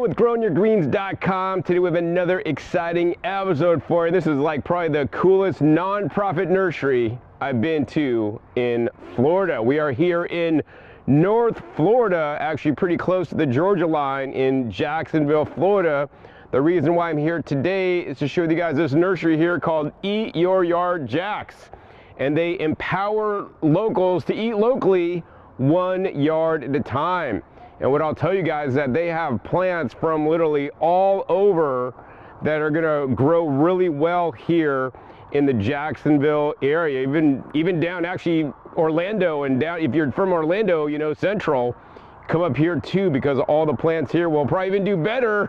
with growingyourgreens.com. Today we have another exciting episode for you. This is like probably the coolest non-profit nursery I've been to in Florida. We are here in North Florida, actually pretty close to the Georgia line in Jacksonville, Florida. The reason why I'm here today is to show you guys this nursery here called Eat Your Yard JAX. And they empower locals to eat locally 1 yard at a time. And what I'll tell you guys is that they have plants from literally all over that are gonna grow really well here in the Jacksonville area, even down actually Orlando and down, if you're from Orlando, you know, Central, come up here too, because all the plants here will probably even do better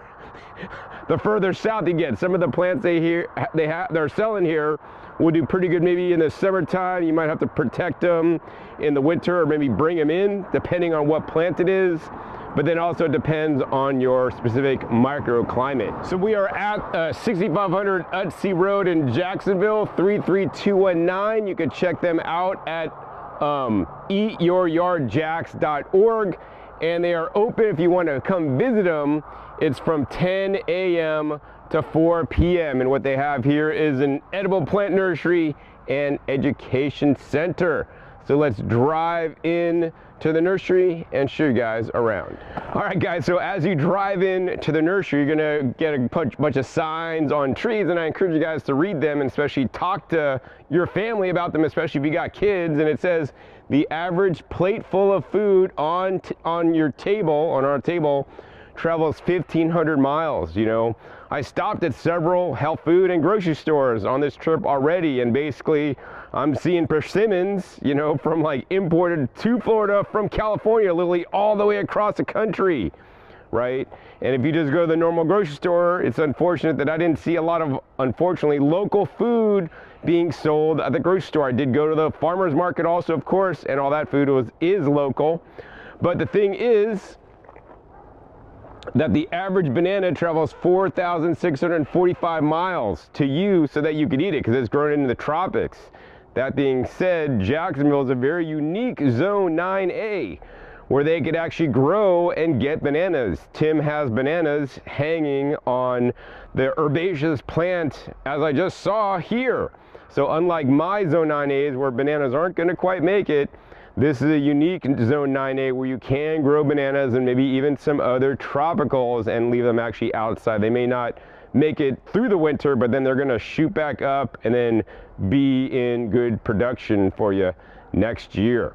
the further south you get. Some of the plants they're selling here will do pretty good maybe in the summertime. You might have to protect them in the winter or maybe bring them in depending on what plant it is, but then also depends on your specific microclimate. So we are at 6500 Utsey Road in Jacksonville, 33219. You can check them out at eatyouryardjax.org, and they are open if you want to come visit them. It's from 10 a.m. to 4 p.m. and what they have here is an edible plant nursery and education center. So let's drive in to the nursery and show you guys around. All right guys, so as you drive in to the nursery, you're gonna get a bunch of signs on trees, and I encourage you guys to read them and especially talk to your family about them, especially if you got kids. And it says the average plate full of food on our table travels 1,500 miles. You know, I stopped at several health food and grocery stores on this trip already, and basically I'm seeing persimmons, you know, from like imported to Florida from California, literally all the way across the country, right? And if you just go to the normal grocery store, it's unfortunate that I didn't see a lot of, unfortunately, local food being sold at the grocery store. I did go to the farmer's market also, of course, and all that food is local. But the thing is that the average banana travels 4,645 miles to you so that you could eat it, because it's grown into the tropics. That being said, Jacksonville is a very unique zone 9A where they could actually grow and get bananas. Tim has bananas hanging on the herbaceous plant, as I just saw here. So unlike my zone 9As where bananas aren't going to quite make it, this is a unique zone 9A where you can grow bananas and maybe even some other tropicals and leave them actually outside. They may not make it through the winter, but then they're gonna shoot back up and then be in good production for you next year.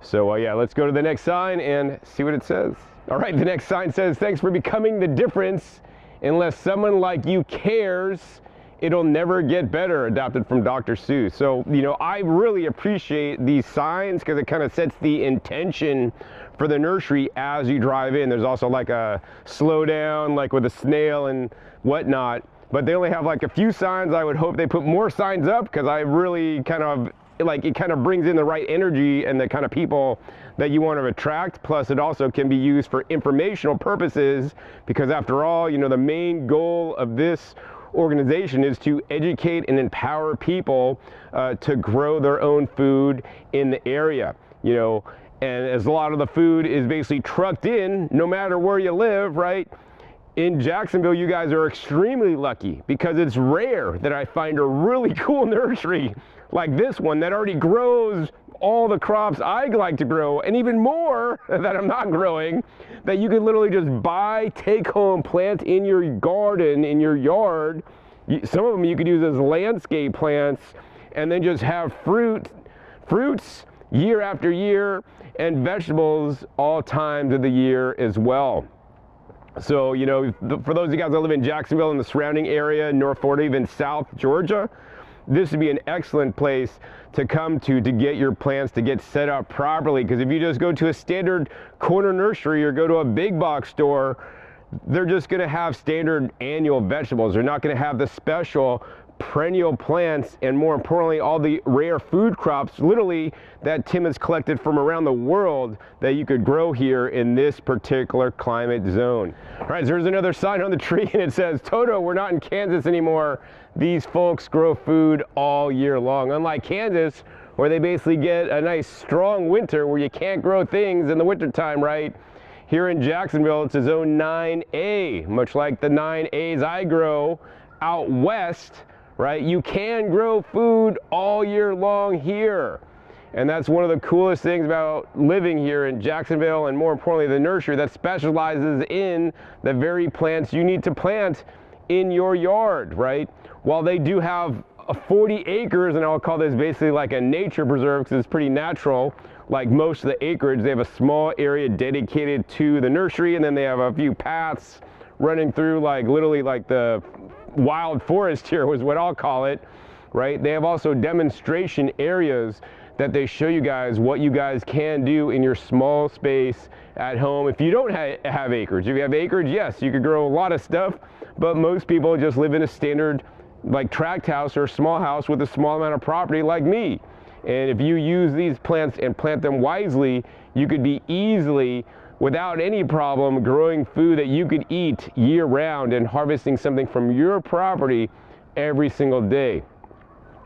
So yeah, let's go to the next sign and see what it says. All right, the next sign says, thanks for becoming the difference. Unless someone like you cares, it'll never get better, adapted from Dr. Seuss. So, you know, I really appreciate these signs because it kind of sets the intention for the nursery as you drive in. There's also like a slow down, like with a snail and whatnot, but they only have like a few signs. I would hope they put more signs up because I really kind of, like, it kind of brings in the right energy and the kind of people that you want to attract. Plus it also can be used for informational purposes because after all, you know, the main goal of this organization is to educate and empower people to grow their own food in the area, you know. And as a lot of the food is basically trucked in, no matter where you live, right? In Jacksonville, you guys are extremely lucky because it's rare that I find a really cool nursery like this one that already grows all the crops I like to grow and even more that I'm not growing, that you can literally just buy, take home, plant in your garden, in your yard. Some of them you could use as landscape plants and then just have fruits year after year and vegetables all times of the year as well. So, you know, for those of you guys that live in Jacksonville and the surrounding area, North Florida, even South Georgia, this would be an excellent place to come to get your plants to get set up properly. Because if you just go to a standard corner nursery or go to a big box store, they're just going to have standard annual vegetables. They're not going to have the special perennial plants and, more importantly, all the rare food crops literally that Tim has collected from around the world that you could grow here in this particular climate zone. All right, so there's another sign on the tree and it says, Toto, we're not in Kansas anymore. These folks grow food all year long. Unlike Kansas, where they basically get a nice strong winter where you can't grow things in the wintertime, right? here in Jacksonville, it's a zone 9A, much like the 9As I grow out west, right? You can grow food all year long here. And that's one of the coolest things about living here in Jacksonville, and more importantly, the nursery that specializes in the very plants you need to plant in your yard, right? While they do have 40 acres, and I'll call this basically like a nature preserve because it's pretty natural, like most of the acreage, they have a small area dedicated to the nursery, and then they have a few paths running through, like literally like the wild forest here was what I'll call it, right? They have also demonstration areas that they show you guys what you guys can do in your small space at home. If you don't have acreage, if you have acreage, yes, you could grow a lot of stuff, but most people just live in a standard like tract house or small house with a small amount of property like me. And if you use these plants and plant them wisely, you could be easily, without any problem, growing food that you could eat year round and harvesting something from your property every single day.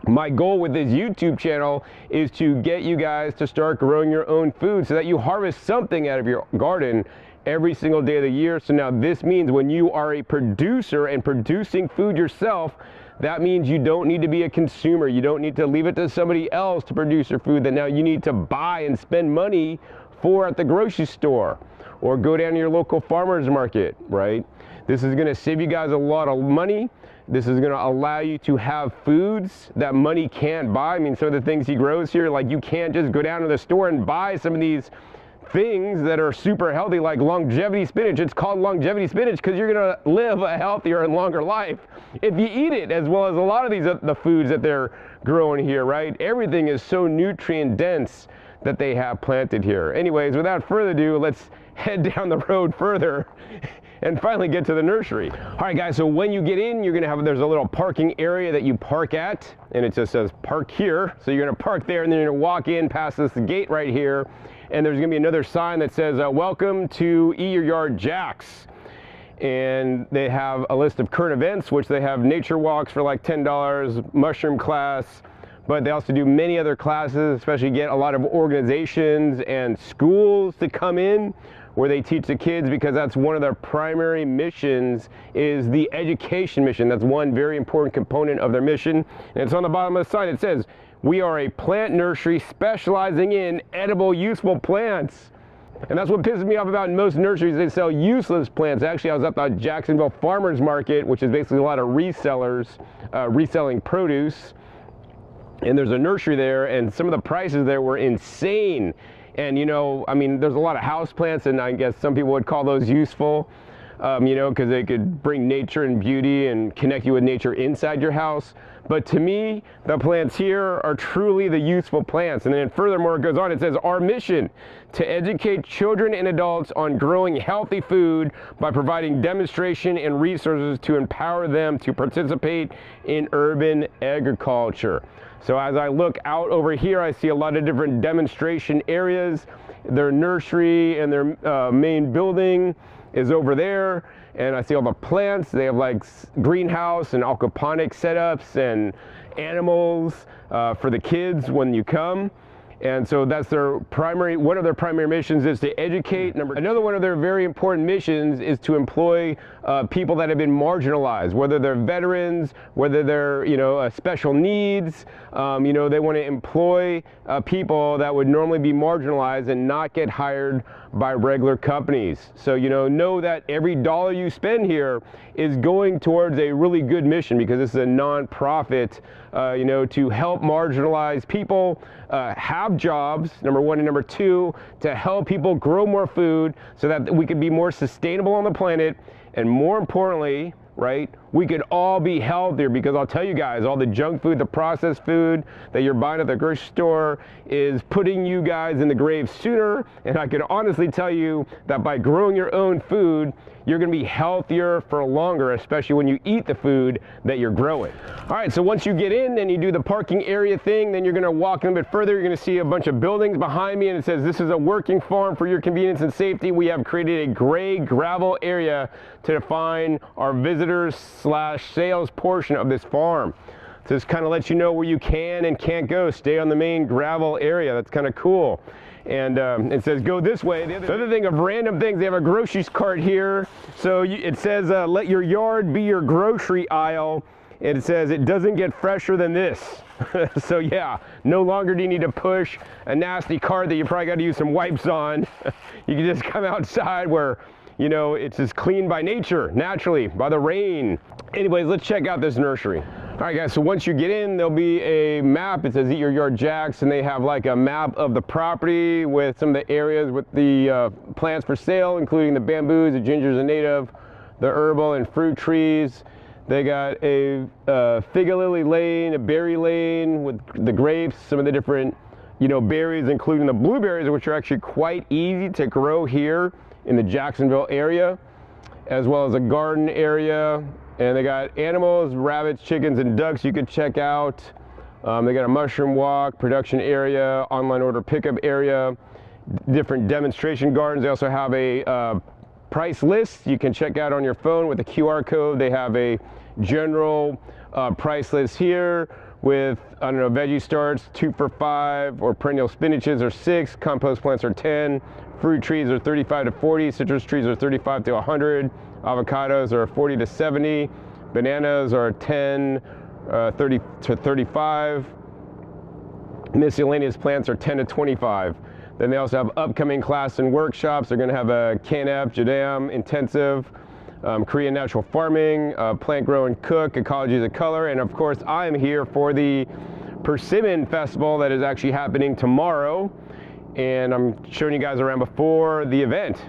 My goal with this YouTube channel is to get you guys to start growing your own food so that you harvest something out of your garden every single day of the year. So now this means when you are a producer and producing food yourself, that means you don't need to be a consumer. You don't need to leave it to somebody else to produce your food that now you need to buy and spend money for at the grocery store, or go down to your local farmer's market, right? This is gonna save you guys a lot of money. This is gonna allow you to have foods that money can't buy. I mean, some of the things he grows here, like you can't just go down to the store and buy some of these things that are super healthy, like longevity spinach. It's called longevity spinach because you're gonna live a healthier and longer life if you eat it, as well as a lot of these the foods that they're growing here, right? Everything is so nutrient dense that they have planted here. Anyways, without further ado, let's head down the road further and finally get to the nursery. All right, guys, so when you get in, you're gonna have, there's a little parking area that you park at, and it just says park here. So you're gonna park there, and then you're gonna walk in past this gate right here, and there's gonna be another sign that says, welcome to Eat Your Yard JAX. And they have a list of current events, which they have nature walks for like $10, mushroom class, but they also do many other classes, especially get a lot of organizations and schools to come in where they teach the kids, because that's one of their primary missions, is the education mission. That's one very important component of their mission. And it's on the bottom of the sign. It says, we are a plant nursery specializing in edible, useful plants. And that's what pisses me off about most nurseries. They sell useless plants. Actually, I was at the Jacksonville Farmers Market, which is basically a lot of resellers reselling produce. And there's a nursery there, and some of the prices there were insane. And you know, I mean, there's a lot of house plants, and I guess some people would call those useful, you know, because they could bring nature and beauty and connect you with nature inside your house. But to me, the plants here are truly the useful plants. And then furthermore, it goes on, it says, our mission to educate children and adults on growing healthy food by providing demonstration and resources to empower them to participate in urban agriculture. So as I look out over here, I see a lot of different demonstration areas. Their nursery and their main building is over there, and I see all the plants. They have like greenhouse and aquaponics setups and animals for the kids when you come. And so that's their primary, one of their primary missions is to educate. Another one of their very important missions is to employ people that have been marginalized, whether they're veterans, whether they're, you know, special needs. You know, they want to employ people that would normally be marginalized and not get hired by regular companies. So, you know that every dollar you spend here is going towards a really good mission, because this is a non-profit, you know, to help marginalized people have jobs, number one, and number two, to help people grow more food so that we could be more sustainable on the planet, and more importantly, right, we could all be healthier. Because I'll tell you guys, all the junk food, the processed food that you're buying at the grocery store is putting you guys in the grave sooner. And I can honestly tell you that by growing your own food, you're gonna be healthier for longer, especially when you eat the food that you're growing. All right, so once you get in and you do the parking area thing, then you're gonna walk in a bit further. You're gonna see a bunch of buildings behind me, and it says, this is a working farm for your convenience and safety. We have created a gray gravel area to define our visitors/sales portion of this farm. So this kind of lets you know where you can and can't go. Stay on the main gravel area. That's kind of cool. and it says go this way. The other thing of random things, they have a groceries cart here. So it says let your yard be your grocery aisle. And it says it doesn't get fresher than this. So yeah, no longer do you need to push a nasty cart that you probably got to use some wipes on. You can just come outside where, you know, it's just cleaned by nature, naturally, by the rain. Anyways, let's check out this nursery. All right, guys, so once you get in, there'll be a map. It says Eat Your Yard JAX, and they have like a map of the property with some of the areas with the plants for sale, including the bamboos, the gingers, the native, the herbal and fruit trees. They got a fig lily lane, a berry lane with the grapes, some of the different, you know, berries, including the blueberries, which are actually quite easy to grow here in the Jacksonville area, as well as a garden area. And they got animals, rabbits, chickens, and ducks you could check out. They got a mushroom walk, production area, online order pickup area, different demonstration gardens. They also have a price list you can check out on your phone with a QR code. They have a general price list here with, I don't know, veggie starts 2 for $5, or perennial spinaches are $6, compost plants are $10, fruit trees are $35 to $40, citrus trees are $35 to $100, avocados are $40 to $70, bananas are $10, $30 to $35, miscellaneous plants are $10 to $25. Then they also have upcoming class and workshops. They're going to have a Canep, Jadam, intensive, Korean natural farming, plant grow and cook, ecology is a color, and of course I'm here for the Persimmon Festival that is actually happening tomorrow, and I'm showing you guys around before the event.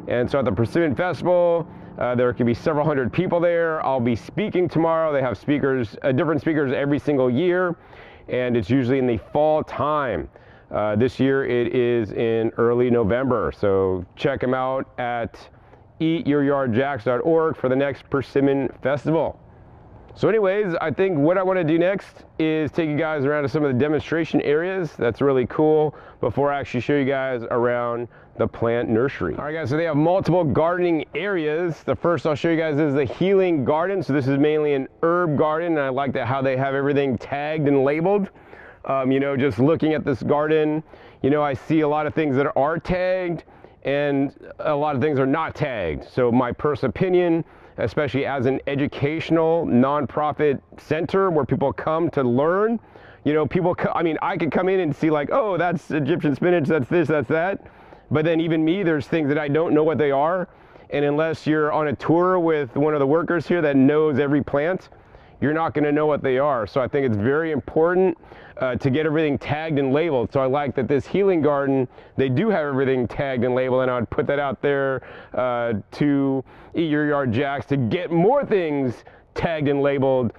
And so at the Persimmon Festival, there could be several hundred people there. I'll be speaking tomorrow. They have speakers, different speakers every single year, and it's usually in the fall time. This year it is in early November, so check them out at eatyouryardjax.org for the next Persimmon Festival. So anyways, I think what I want to do next is take you guys around to some of the demonstration areas. That's really cool before I actually show you guys around the plant nursery. All right guys, so they have multiple gardening areas. The first I'll show you guys is the healing garden. So this is mainly an herb garden, and I like that how they have everything tagged and labeled. You know, just looking at this garden, you know, I see a lot of things that are tagged and a lot of things are not tagged. So my personal opinion, especially as an educational nonprofit center where people come to learn, you know, I mean, I could come in and see like, oh, that's Egyptian spinach, that's this, that's that. But then even me, there's things that I don't know what they are. And unless you're on a tour with one of the workers here that knows every plant, you're not going to know what they are. So I think it's very important to get everything tagged and labeled. So I like that this healing garden, they do have everything tagged and labeled, and I would put that out there to Eat Your Yard JAX to get more things tagged and labeled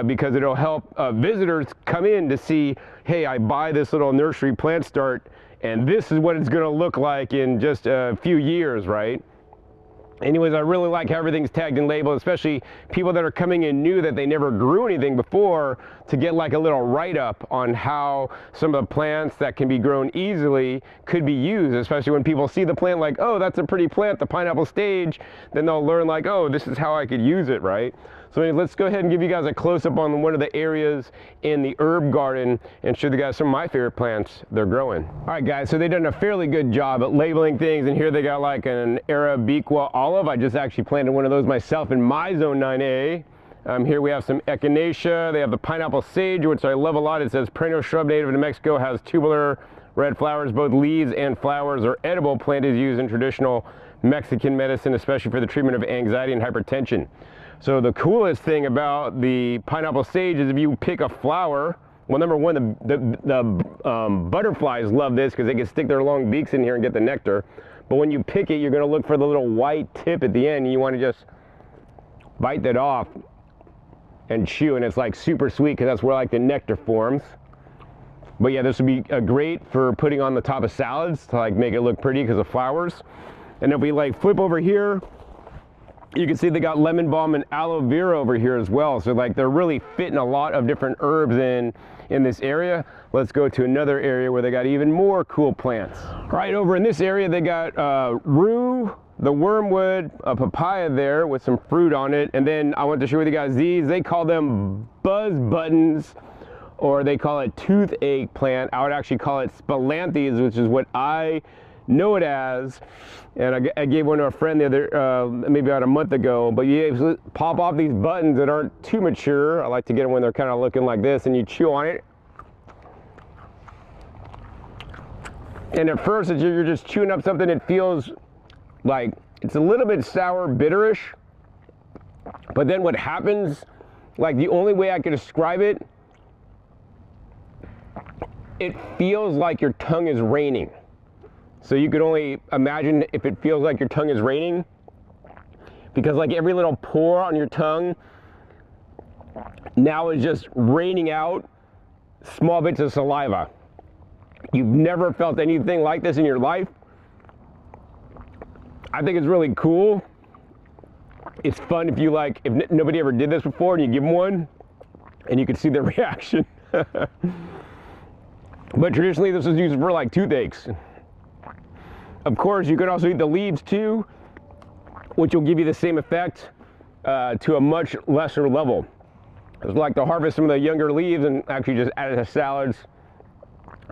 because it'll help visitors come in to see, hey, I buy this little nursery plant start and this is what it's going to look like in just a few years, right? Anyways, I really like how everything's tagged and labeled, especially people that are coming in new that they never grew anything before, to get like a little write-up on how some of the plants that can be grown easily could be used, especially when people see the plant like, oh, that's a pretty plant, the pineapple stage, then they'll learn like, oh, this is how I could use it, right? So anyways, let's go ahead and give you guys a close-up on one of the areas in the herb garden and show you guys some of my favorite plants they're growing. All right, guys, so they've done a fairly good job at labeling things, and here they got like an Arabica olive. I just actually planted one of those myself in my zone 9A. Here we have some echinacea. They have the pineapple sage, which I love a lot. It says perennial shrub native to Mexico, has tubular red flowers. Both leaves and flowers are edible. Plant is used in traditional Mexican medicine, especially for the treatment of anxiety and hypertension. So the coolest thing about the pineapple sage is if you pick a flower, well, number one, the butterflies love this because they can stick their long beaks in here and get the nectar. But when you pick it, you're going to look for the little white tip at the end, and you want to just bite that off and chew, and it's like super sweet because that's where like the nectar forms. But yeah, this would be great for putting on the top of salads to like make it look pretty because of flowers. And if we like flip over here, you can see they got lemon balm and aloe vera over here as well. So like they're really fitting a lot of different herbs in this area. Let's go to another area where they got even more cool plants. Right over in this area, they got rue, the wormwood, a papaya there with some fruit on it. And then I want to share with you guys these. They call them buzz buttons or they call it toothache plant. I would actually call it Spilanthes, which is what I know it as. And I gave one to a friend the other, maybe about a month ago. But you pop off these buttons that aren't too mature. I like to get them when they're kind of looking like this, and you chew on it. And at first, you're just chewing up something, it feels like it's a little bit sour, bitterish. But then what happens, like the only way I can describe it, it feels like your tongue is raining. So you could only imagine if it feels like your tongue is raining, because like every little pore on your tongue now is just raining out small bits of saliva. You've never felt anything like this in your life. I think it's really cool. It's fun if you like, if nobody ever did this before and you give them one and you can see their reaction. But traditionally this is used for like toothaches. Of course, you could also eat the leaves too, which will give you the same effect to a much lesser level. It's like to harvest some of the younger leaves and actually just add it to salads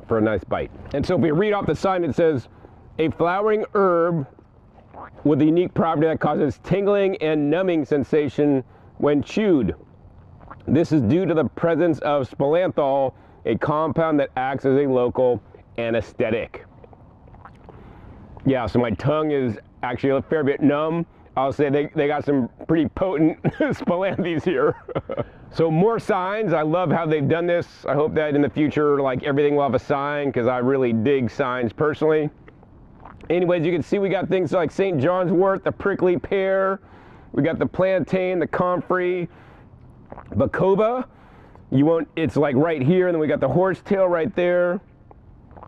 for a nice bite. And so if we read off the sign, it says, a flowering herb with a unique property that causes tingling and numbing sensation when chewed. This is due to the presence of spilanthol, a compound that acts as a local anesthetic. Yeah, so my tongue is actually a fair bit numb. I'll say they got some pretty potent spilanthes here. So more signs. I love how they've done this. I hope that in the future, like everything will have a sign, because I really dig signs personally. Anyways, you can see we got things like St. John's wort, the prickly pear. We got the plantain, the comfrey, bacoba. It's like right here, and then we got the horsetail right there.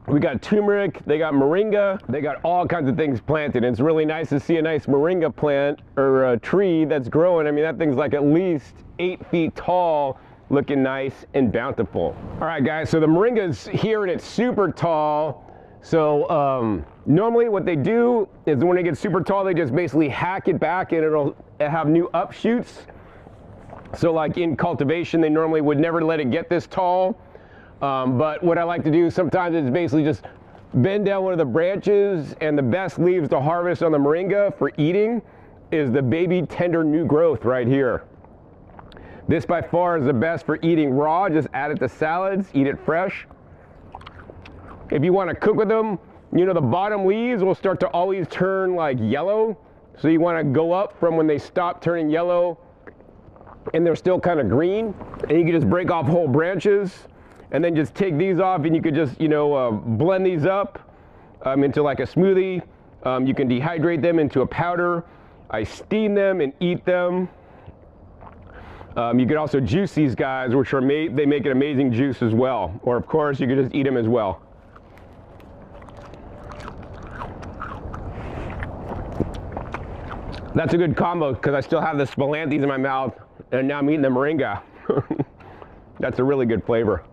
We got turmeric, they got moringa, they got all kinds of things planted. And it's really nice to see a nice moringa plant or a tree that's growing. I mean, that thing's like at least 8 feet tall, looking nice and bountiful. All right, guys, so the moringa's here and it's super tall. So normally what they do is when it gets super tall, they just basically hack it back and it'll have new upshoots. So like in cultivation, they normally would never let it get this tall. But what I like to do sometimes is basically just bend down one of the branches, and the best leaves to harvest on the moringa for eating is the baby tender new growth right here. This by far is the best for eating raw. Just add it to salads, eat it fresh. If you want to cook with them, you know, the bottom leaves will start to always turn like yellow. So you want to go up from when they stop turning yellow and they're still kind of green. And you can just break off whole branches and then just take these off, and you could just, you know, blend these up into like a smoothie. You can dehydrate them into a powder. I steam them and eat them. You could also juice these guys, which are they make an amazing juice as well. Or of course, you could just eat them as well. That's a good combo because I still have the spilanthes in my mouth, and now I'm eating the moringa. That's a really good flavor.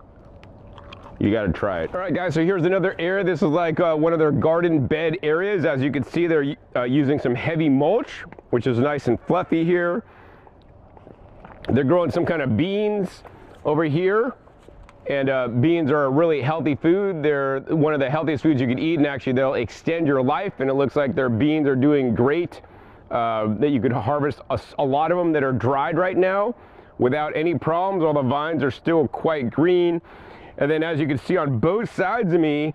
You got to try it. All right, guys, so here's another area. This is like one of their garden bed areas. As you can see, they're using some heavy mulch, which is nice and fluffy here. They're growing some kind of beans over here. And beans are a really healthy food. They're one of the healthiest foods you can eat, and actually they'll extend your life. And it looks like their beans are doing great. That you could harvest a lot of them that are dried right now without any problems. All the vines are still quite green. And then as you can see on both sides of me,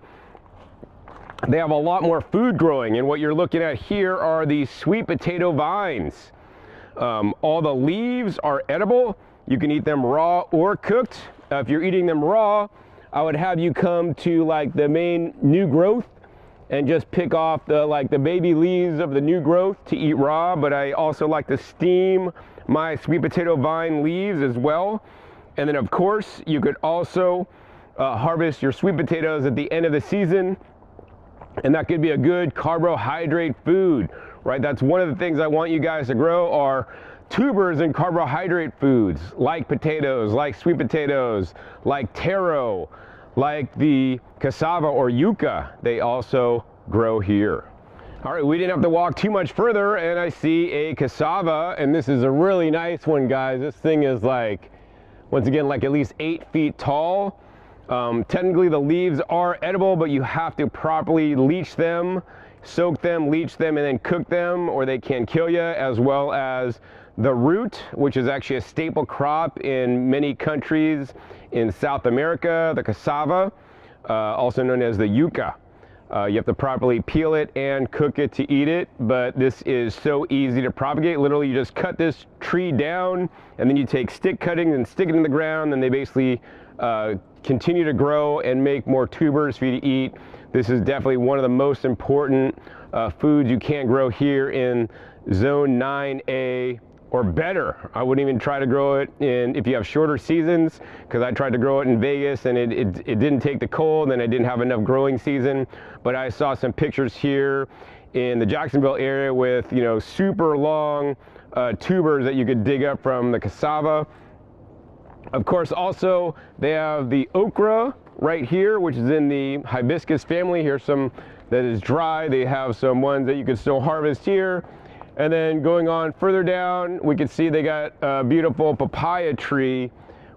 they have a lot more food growing. And what you're looking at here are these sweet potato vines. All the leaves are edible. You can eat them raw or cooked. If you're eating them raw, I would have you come to like the main new growth and just pick off the baby leaves of the new growth to eat raw. But I also like to steam my sweet potato vine leaves as well. And then of course you could also harvest your sweet potatoes at the end of the season, and that could be a good carbohydrate food, right? That's one of the things I want you guys to grow are tubers and carbohydrate foods like potatoes, like sweet potatoes, like taro, like the cassava or yucca. They also grow here. All right, we didn't have to walk too much further, and I see a cassava, and this is a really nice one, guys. This thing is like Once again, like at least 8 feet tall. Technically the leaves are edible, but you have to properly leach them, soak them, leach them, and then cook them, or they can kill you, as well as the root, which is actually a staple crop in many countries in South America, the cassava, also known as the yucca. You have to properly peel it and cook it to eat it, but this is so easy to propagate. Literally, you just cut this tree down, and then you take stick cuttings and stick it in the ground, and they basically continue to grow and make more tubers for you to eat. This is definitely one of the most important foods you can grow here in Zone 9A or better. I wouldn't even try to grow it if you have shorter seasons, because I tried to grow it in Vegas and it didn't take the cold and I didn't have enough growing season. But I saw some pictures here in the Jacksonville area with, you know, super long tubers that you could dig up from the cassava. Of course, also they have the okra right here, which is in the hibiscus family. Here's some that is dry. They have some ones that you can still harvest here. And then going on further down, we can see they got a beautiful papaya tree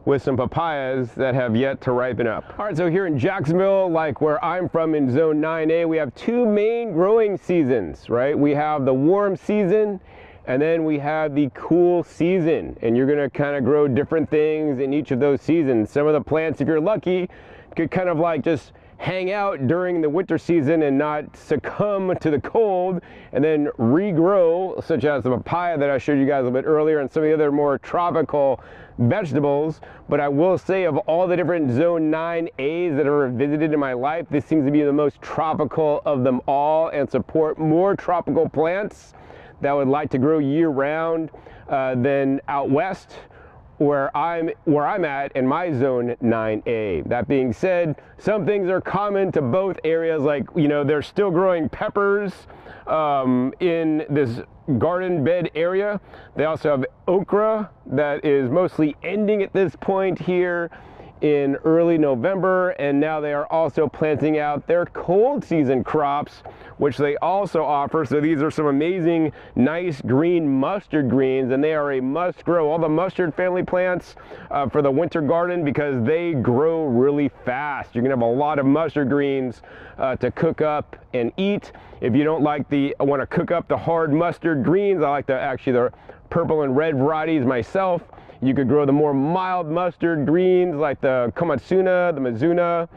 with some papayas that have yet to ripen up. All right, so here in Jacksonville, like where I'm from in Zone 9A, we have 2 main growing seasons, right? We have the warm season, and then we have the cool season, and you're gonna kind of grow different things in each of those seasons. Some of the plants, if you're lucky, could kind of like just hang out during the winter season and not succumb to the cold, and then regrow, such as the papaya that I showed you guys a bit earlier, and some of the other more tropical vegetables. But I will say, of all the different Zone 9As that I've visited in my life, this seems to be the most tropical of them all, and support more tropical plants that would like to grow year-round than out west, where I'm at in my Zone 9A. That being said, some things are common to both areas, like, you know, they're still growing peppers in this garden bed area. They also have okra that is mostly ending at this point here in early November, and now they are also planting out their cold season crops, which they also offer. So these are some amazing, nice green mustard greens, and they are a must grow. All the mustard family plants for the winter garden, because they grow really fast. You're gonna have a lot of mustard greens to cook up and eat. If you don't like want to cook up the hard mustard greens, I like the purple and red varieties myself. You could grow the more mild mustard greens like the komatsuna, the mizuna,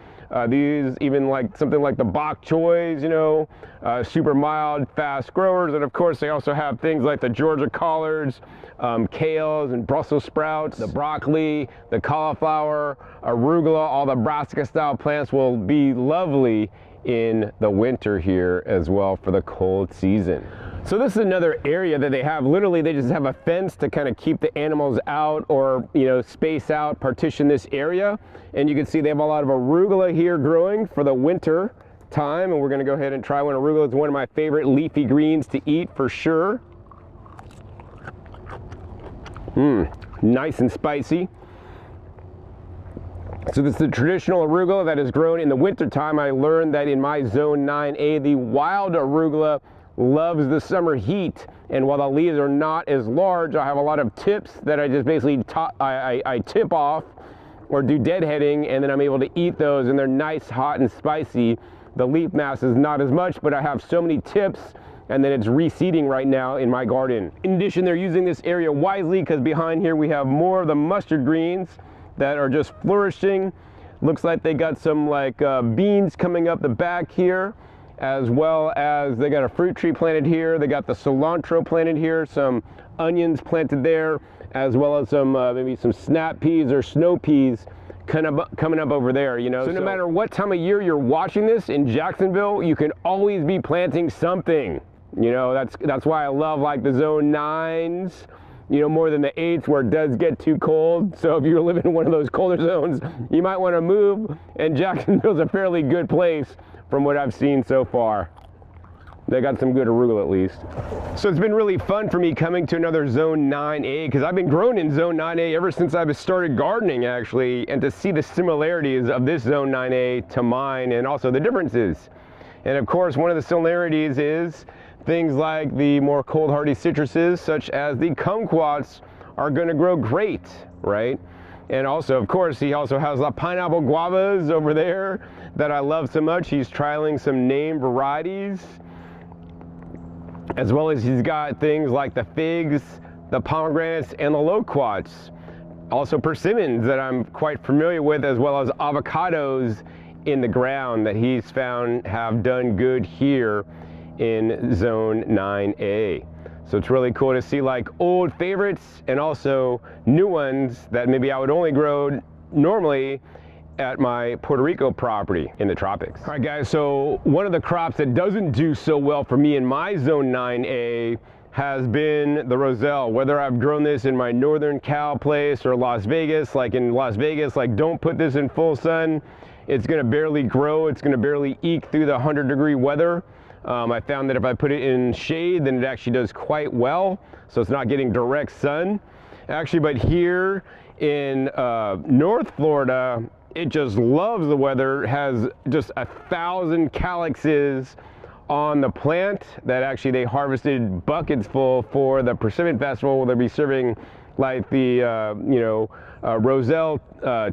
these even like something like the bok choys, you know, super mild, fast growers. And of course they also have things like the Georgia collards, kales and Brussels sprouts, the broccoli, the cauliflower, arugula. All the brassica style plants will be lovely in the winter here as well for the cold season. So this is another area that they have. Literally, they just have a fence to kind of keep the animals out, or, you know, space out, partition this area. And you can see they have a lot of arugula here growing for the winter time. And we're gonna go ahead and try one. Arugula is one of my favorite leafy greens to eat for sure. Nice and spicy. So this is the traditional arugula that is grown in the winter time. I learned that in my Zone 9A, the wild arugula loves the summer heat, and while the leaves are not as large, I have a lot of tips that I just basically I tip off or do deadheading, and then I'm able to eat those, and they're nice, hot, and spicy. The leaf mass is not as much, but I have so many tips, and then it's reseeding right now in my garden. In addition, they're using this area wisely, because behind here we have more of the mustard greens that are just flourishing. Looks like they got some like beans coming up the back here, as well as they got a fruit tree planted here. They got the cilantro planted here, some onions planted there, as well as some maybe some snap peas or snow peas kind of coming up over there, you know. So no matter what time of year you're watching this in Jacksonville, you can always be planting something. You know, that's why I love like the Zone 9s, you know, more than the 8s, where it does get too cold. So if you live in one of those colder zones, you might want to move, and Jacksonville's a fairly good place from what I've seen so far. They got some good arugula at least. So it's been really fun for me coming to another Zone 9A, because I've been growing in Zone 9A ever since I've started gardening, actually, and to see the similarities of this Zone 9A to mine, and also the differences. And of course, one of the similarities is things like the more cold hardy citruses, such as the kumquats, are gonna grow great, right? And also, of course, he also has the pineapple guavas over there that I love so much. He's trialing some name varieties, as well as he's got things like the figs, the pomegranates, and the loquats. Also persimmons that I'm quite familiar with, as well as avocados in the ground that he's found have done good here in zone 9A. So it's really cool to see like old favorites and also new ones that maybe I would only grow normally at my Puerto Rico property in the tropics. All right guys, so one of the crops that doesn't do so well for me in my zone 9A has been the Roselle. Whether I've grown this in my Northern Cal place or Las Vegas, like in Las Vegas, like don't put this in full sun. It's gonna barely grow. It's gonna barely eke through the 100-degree weather. I found that if I put it in shade, then it actually does quite well. So it's not getting direct sun. Actually, but here in North Florida, it just loves the weather. It has just 1,000 calyxes on the plant that actually they harvested buckets full for the Persimmon Festival, where they'll be serving like the Roselle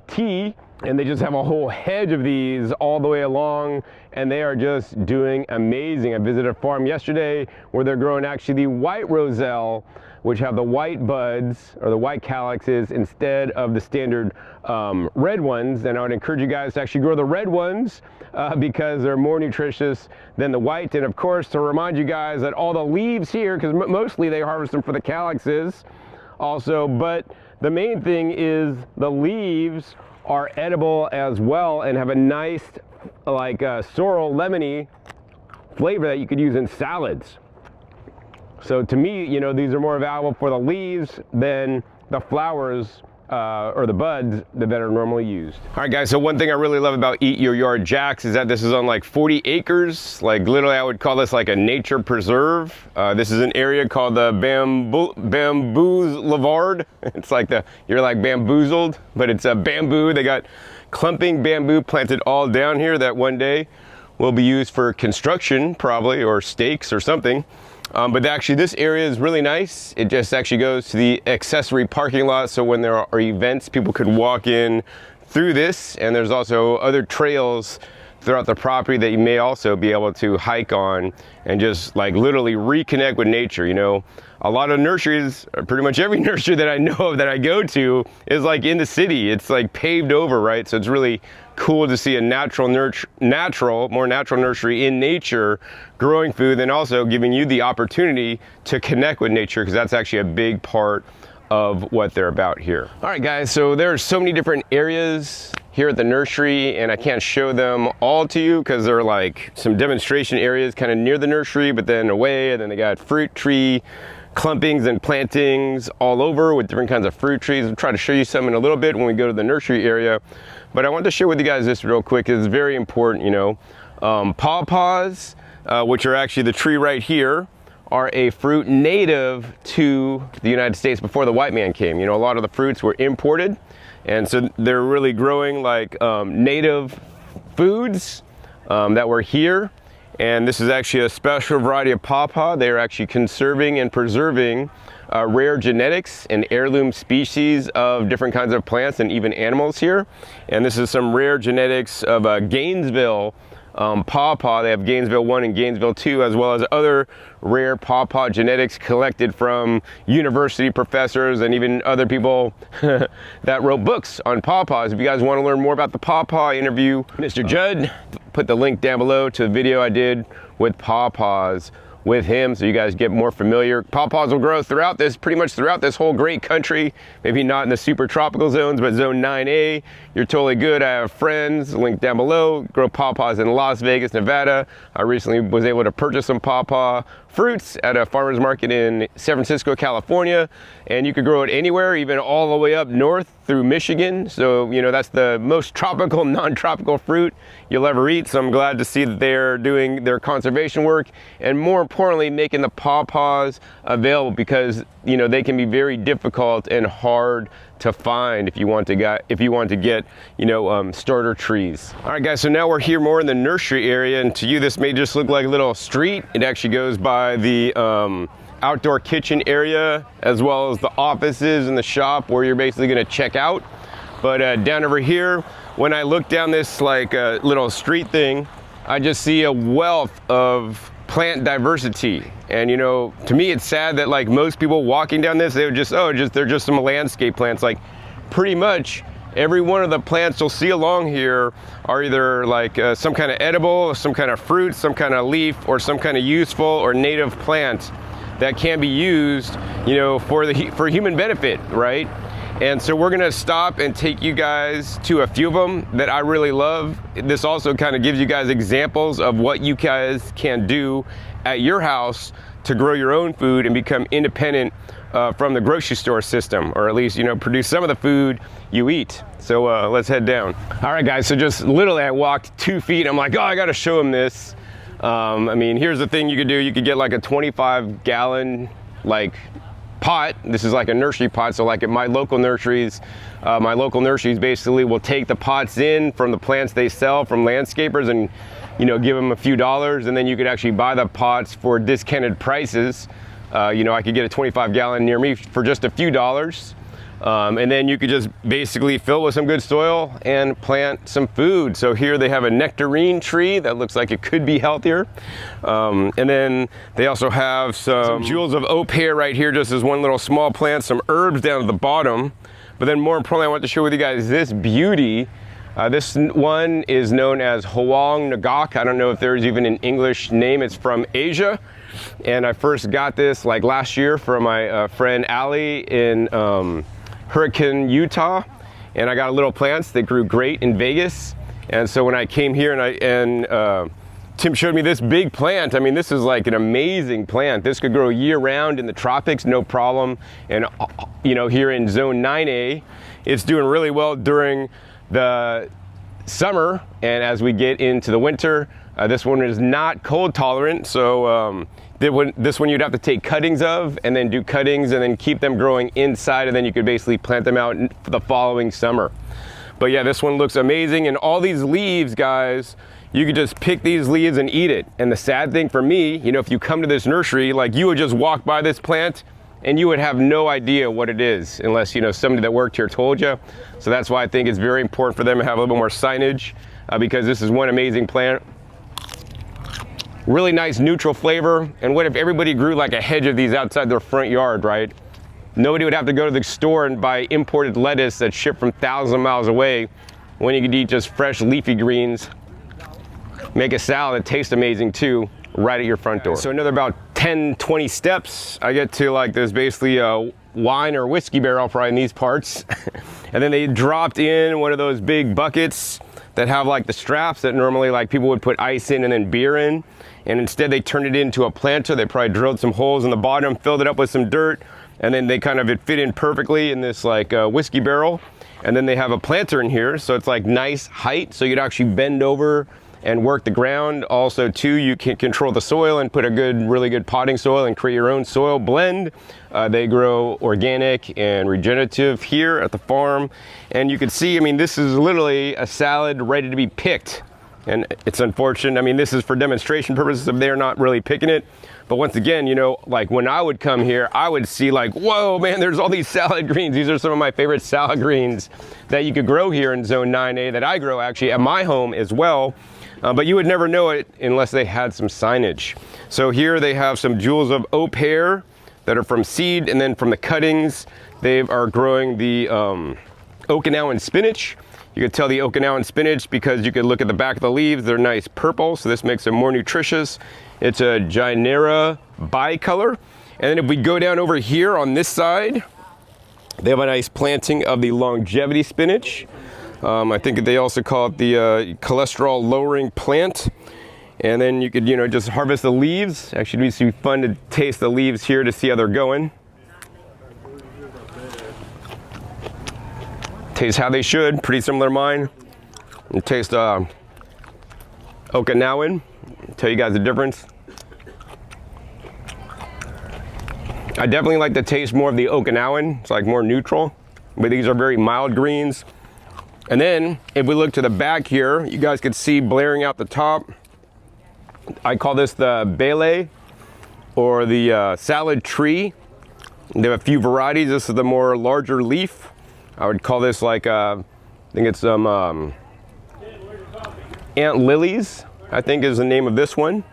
tea, and they just have a whole hedge of these all the way along, and they are just doing amazing. I visited a farm yesterday where they're growing actually the white Roselle, which have the white buds or the white calyxes instead of the standard red ones. And I would encourage you guys to actually grow the red ones because they're more nutritious than the white. And of course, to remind you guys that all the leaves here, because mostly they harvest them for the calyxes also, but the main thing is the leaves are edible as well and have a nice like sorrel lemony flavor that you could use in salads. So to me, you know, these are more valuable for the leaves than the flowers or the buds that are normally used. All right guys, so one thing I really love about Eat Your Yard JAX is that this is on like 40 acres. Like literally I would call this like a nature preserve. This is an area called the Bamboozlevard. It's like you're like bamboozled, but it's a bamboo. They got clumping bamboo planted all down here that one day will be used for construction probably, or stakes or something. But actually this area is really nice. It just actually goes to the accessory parking lot, so when there are events, people could walk in through this, and there's also other trails throughout the property that you may also be able to hike on and just like literally reconnect with nature. You know, a lot of nurseries, or pretty much every nursery that I know of that I go to is like in the city. It's like paved over, right? So it's really cool to see a more natural nursery in nature growing food, and also giving you the opportunity to connect with nature, because that's actually a big part of what they're about here. All right guys, so there's so many different areas here at the nursery, and I can't show them all to you because they're like some demonstration areas kind of near the nursery, but then away, and then they got fruit tree clumpings and plantings all over with different kinds of fruit trees. I'll try to show you some in a little bit when we go to the nursery area, but I want to share with you guys this real quick. It's very important, you know. Pawpaws, which are actually the tree right here, are a fruit native to the United States before the white man came. You know, a lot of the fruits were imported, and so they're really growing like native foods that were here. And this is actually a special variety of pawpaw. They are actually conserving and preserving rare genetics and heirloom species of different kinds of plants and even animals here. And this is some rare genetics of Gainesville pawpaw. They have Gainesville 1 and Gainesville 2, as well as other rare pawpaw genetics collected from university professors and even other people that wrote books on pawpaws. If you guys want to learn more about the pawpaw, interview Mr. Judd. Put the link down below to the video I did with pawpaws with him, so you guys get more familiar. Pawpaws will grow pretty much throughout this whole great country. Maybe not in the super tropical zones, but zone 9A, you're totally good. I have friends, link down below, grow pawpaws in Las Vegas, Nevada. I recently was able to purchase some pawpaw fruits at a farmer's market in San Francisco, California, and you could grow it anywhere, even all the way up north through Michigan. So, you know, that's the most tropical, non-tropical fruit you'll ever eat. So I'm glad to see that they're doing their conservation work, and more importantly, making the pawpaws available, because, you know, they can be very difficult and hard to find if you want to get, you know, starter trees. All right guys, so now we're here more in the nursery area, and to you this may just look like a little street. It actually goes by the outdoor kitchen area, as well as the offices and the shop where you're basically going to check out. But down over here, when I look down this like little street thing, I just see a wealth of plant diversity. And you know, to me it's sad that like most people walking down this, they would just, oh, they're just some landscape plants. Like pretty much every one of the plants you'll see along here are either like some kind of edible, some kind of fruit, some kind of leaf, or some kind of useful or native plant that can be used, you know, for human benefit, right? And so we're gonna stop and take you guys to a few of them that I really love. This also kind of gives you guys examples of what you guys can do at your house to grow your own food and become independent from the grocery store system, or at least, you know, produce some of the food you eat. So let's head down. All right, guys, so just literally I walked 2 feet. I'm like, oh, I gotta show them this. I mean, here's the thing you could do. You could get like a 25-gallon like pot. This is like a nursery pot. So like at my local nurseries basically will take the pots in from the plants they sell from landscapers and, you know, give them a few dollars, and then you could actually buy the pots for discounted prices. You know, I could get a 25-gallon near me for just a few dollars. And then you could just basically fill with some good soil and plant some food. So here they have a nectarine tree that looks like it could be healthier. And then they also have some jewels of oak pear right here, just as one little small plant, some herbs down at the bottom. But then more importantly, I want to share with you guys this beauty. This one is known as Hoan Ngoc. I don't know if there's even an English name. It's from Asia. And I first got this like last year from my friend Allie in Hurricane, Utah, and I got little plants that grew great in Vegas. And so when I came here and Tim showed me this big plant, I mean, this is like an amazing plant. This could grow year round in the tropics, no problem. And you know, here in zone 9A, it's doing really well during the summer. And as we get into the winter, this one is not cold tolerant. So this one you'd have to take cuttings of and then do cuttings and then keep them growing inside, and then you could basically plant them out for the following summer. But yeah, this one looks amazing. And all these leaves, guys, you could just pick these leaves and eat it. And the sad thing for me, you know, if you come to this nursery, like you would just walk by this plant and you would have no idea what it is unless, you know, somebody that worked here told you. So that's why I think it's very important for them to have a little bit more signage, because this is one amazing plant. Really nice neutral flavor. And what if everybody grew like a hedge of these outside their front yard, right? Nobody would have to go to the store and buy imported lettuce that's shipped from thousands of miles away, when you could eat just fresh leafy greens, make a salad that tastes amazing too, right at your front door. So another about 10, 20 steps, I get to like there's basically a wine or whiskey barrel probably in these parts. And then they dropped in one of those big buckets that have like the straps that normally like people would put ice in and then beer in. And instead they turned it into a planter. They probably drilled some holes in the bottom, filled it up with some dirt, and then they kind of, it fit in perfectly in this like whiskey barrel. And then they have a planter in here, so it's like nice height, so you'd actually bend over and work the ground. Also too, you can control the soil and put a really good potting soil and create your own soil blend. They grow organic and regenerative here at the farm. And you can see, I mean, this is literally a salad ready to be picked. And it's unfortunate, I mean, this is for demonstration purposes, if they're not really picking it. But once again, you know, like when I would come here, I would see like, whoa, man, there's all these salad greens. These are some of my favorite salad greens that you could grow here in zone 9A, that I grow actually at my home as well. But you would never know it unless they had some signage. So here they have some jewels of oak pear that are from seed, and then from the cuttings, they are growing the Okinawan spinach. You could tell the Okinawan spinach because you could look at the back of the leaves. They're nice purple, so this makes them more nutritious. It's a Gynera bicolor. And then if we go down over here on this side, they have a nice planting of the longevity spinach. I think they also call it the cholesterol lowering plant. And then you could, you know, just harvest the leaves. Actually, it would be fun to taste the leaves here to see how they're going. Taste how they should, pretty similar to mine. And taste Okinawan, tell you guys the difference. I definitely like to taste more of the Okinawan. It's like more neutral, but these are very mild greens. And then if we look to the back here, you guys can see blaring out the top. I call this the bele, or the salad tree. They have a few varieties. This is the more larger leaf. I would call this like, I think it's some Ant Lilies, I think is the name of this one.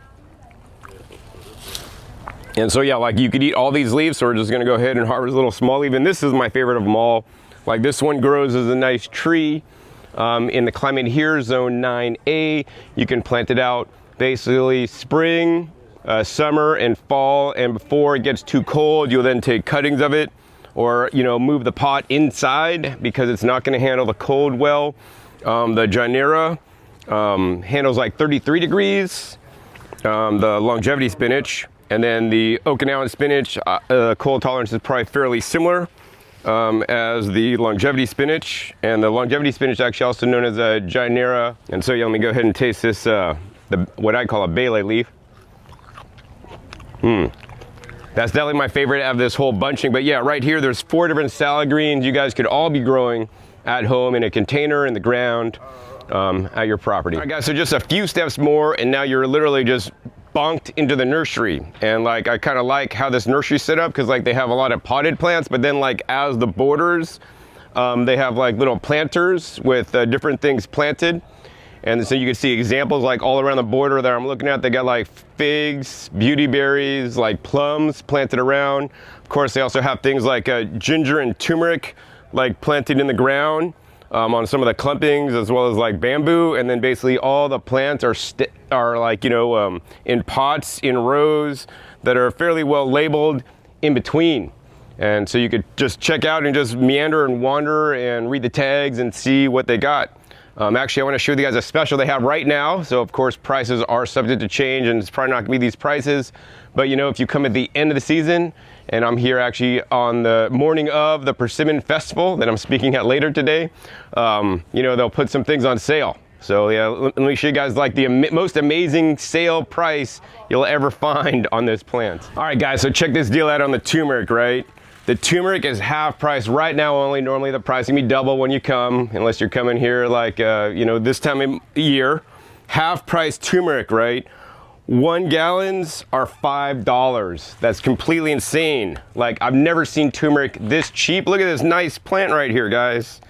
And so yeah, like you could eat all these leaves, so we're just gonna go ahead and harvest a little small leaf. And this is my favorite of them all. Like this one grows as a nice tree. In the climate here, zone 9A, you can plant it out basically spring, summer, and fall. And before it gets too cold, you'll then take cuttings of it, or move the pot inside because it's not gonna handle the cold well. The Genera handles like 33 degrees. The longevity spinach. And then the Okinawan spinach, cold tolerance is probably fairly similar as the longevity spinach. And the longevity spinach actually also known as a Genera. And so yeah, let me go ahead and taste this, what I call a Bele leaf. That's definitely my favorite out of this whole bunching. But yeah, right here, there's 4 different salad greens you guys could all be growing at home in a container in the ground at your property. All right guys, so just a few steps more and now you're literally just bonked into the nursery. And like I kind of like how this nursery set up because like they have a lot of potted plants, but then like as the borders they have like little planters with different things planted. And so you can see examples like all around the border that I'm looking at. They got like figs, beauty berries, like plums planted around. Of course they also have things like ginger and turmeric like planted in the ground on some of the clumpings, as well as like bamboo. And then basically all the plants are like, in pots, in rows that are fairly well labeled in between. And so you could just check out and just meander and wander and read the tags and see what they got. Actually, I want to show you guys a special they have right now. So of course prices are subject to change and it's probably not gonna be these prices. But if you come at the end of the season, and I'm here actually on the morning of the Persimmon Festival that I'm speaking at later today, they'll put some things on sale. So yeah, let me show you guys like the most amazing sale price you'll ever find on this plant. All right guys, so check this deal out on the turmeric, right? The turmeric is half price right now only. Normally the price can be double when you come, unless you're coming here like, this time of year. Half price turmeric, right? 1 gallons are $5. That's completely insane. Like I've never seen turmeric this cheap. Look at this nice plant right here, guys.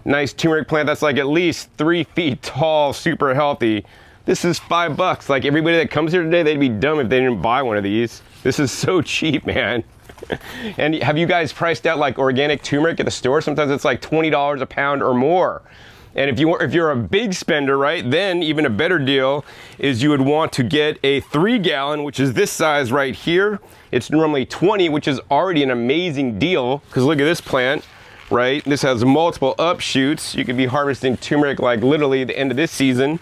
Nice turmeric plant that's like at least 3 feet tall, super healthy. This is $5. Like everybody that comes here today, they'd be dumb if they didn't buy one of these. This is so cheap, man. And have you guys priced out like organic turmeric at the store? Sometimes it's like $20 a pound or more. And if you're a big spender, right, then even a better deal is you would want to get a 3 gallon, which is this size right here. It's normally 20, which is already an amazing deal because look at this plant, right? This has multiple upshoots. You could be harvesting turmeric like literally the end of this season.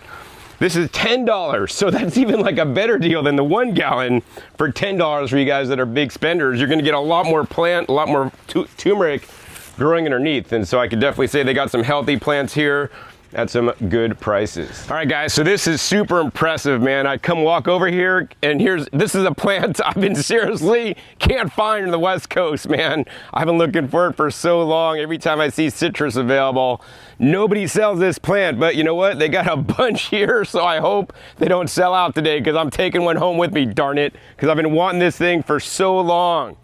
This is $10, so that's even like a better deal than the 1 gallon for $10 for you guys that are big spenders. You're gonna get a lot more plant, a lot more turmeric growing underneath. And so I could definitely say they got some healthy plants here at some good prices. All right guys, so this is super impressive, man. I come walk over here and this is a plant I've been seriously can't find in the West Coast, man. I've been looking for it for so long. Every time I see citrus available, nobody sells this plant, but you know what? They got a bunch here, so I hope they don't sell out today because I'm taking one home with me, darn it, because I've been wanting this thing for so long.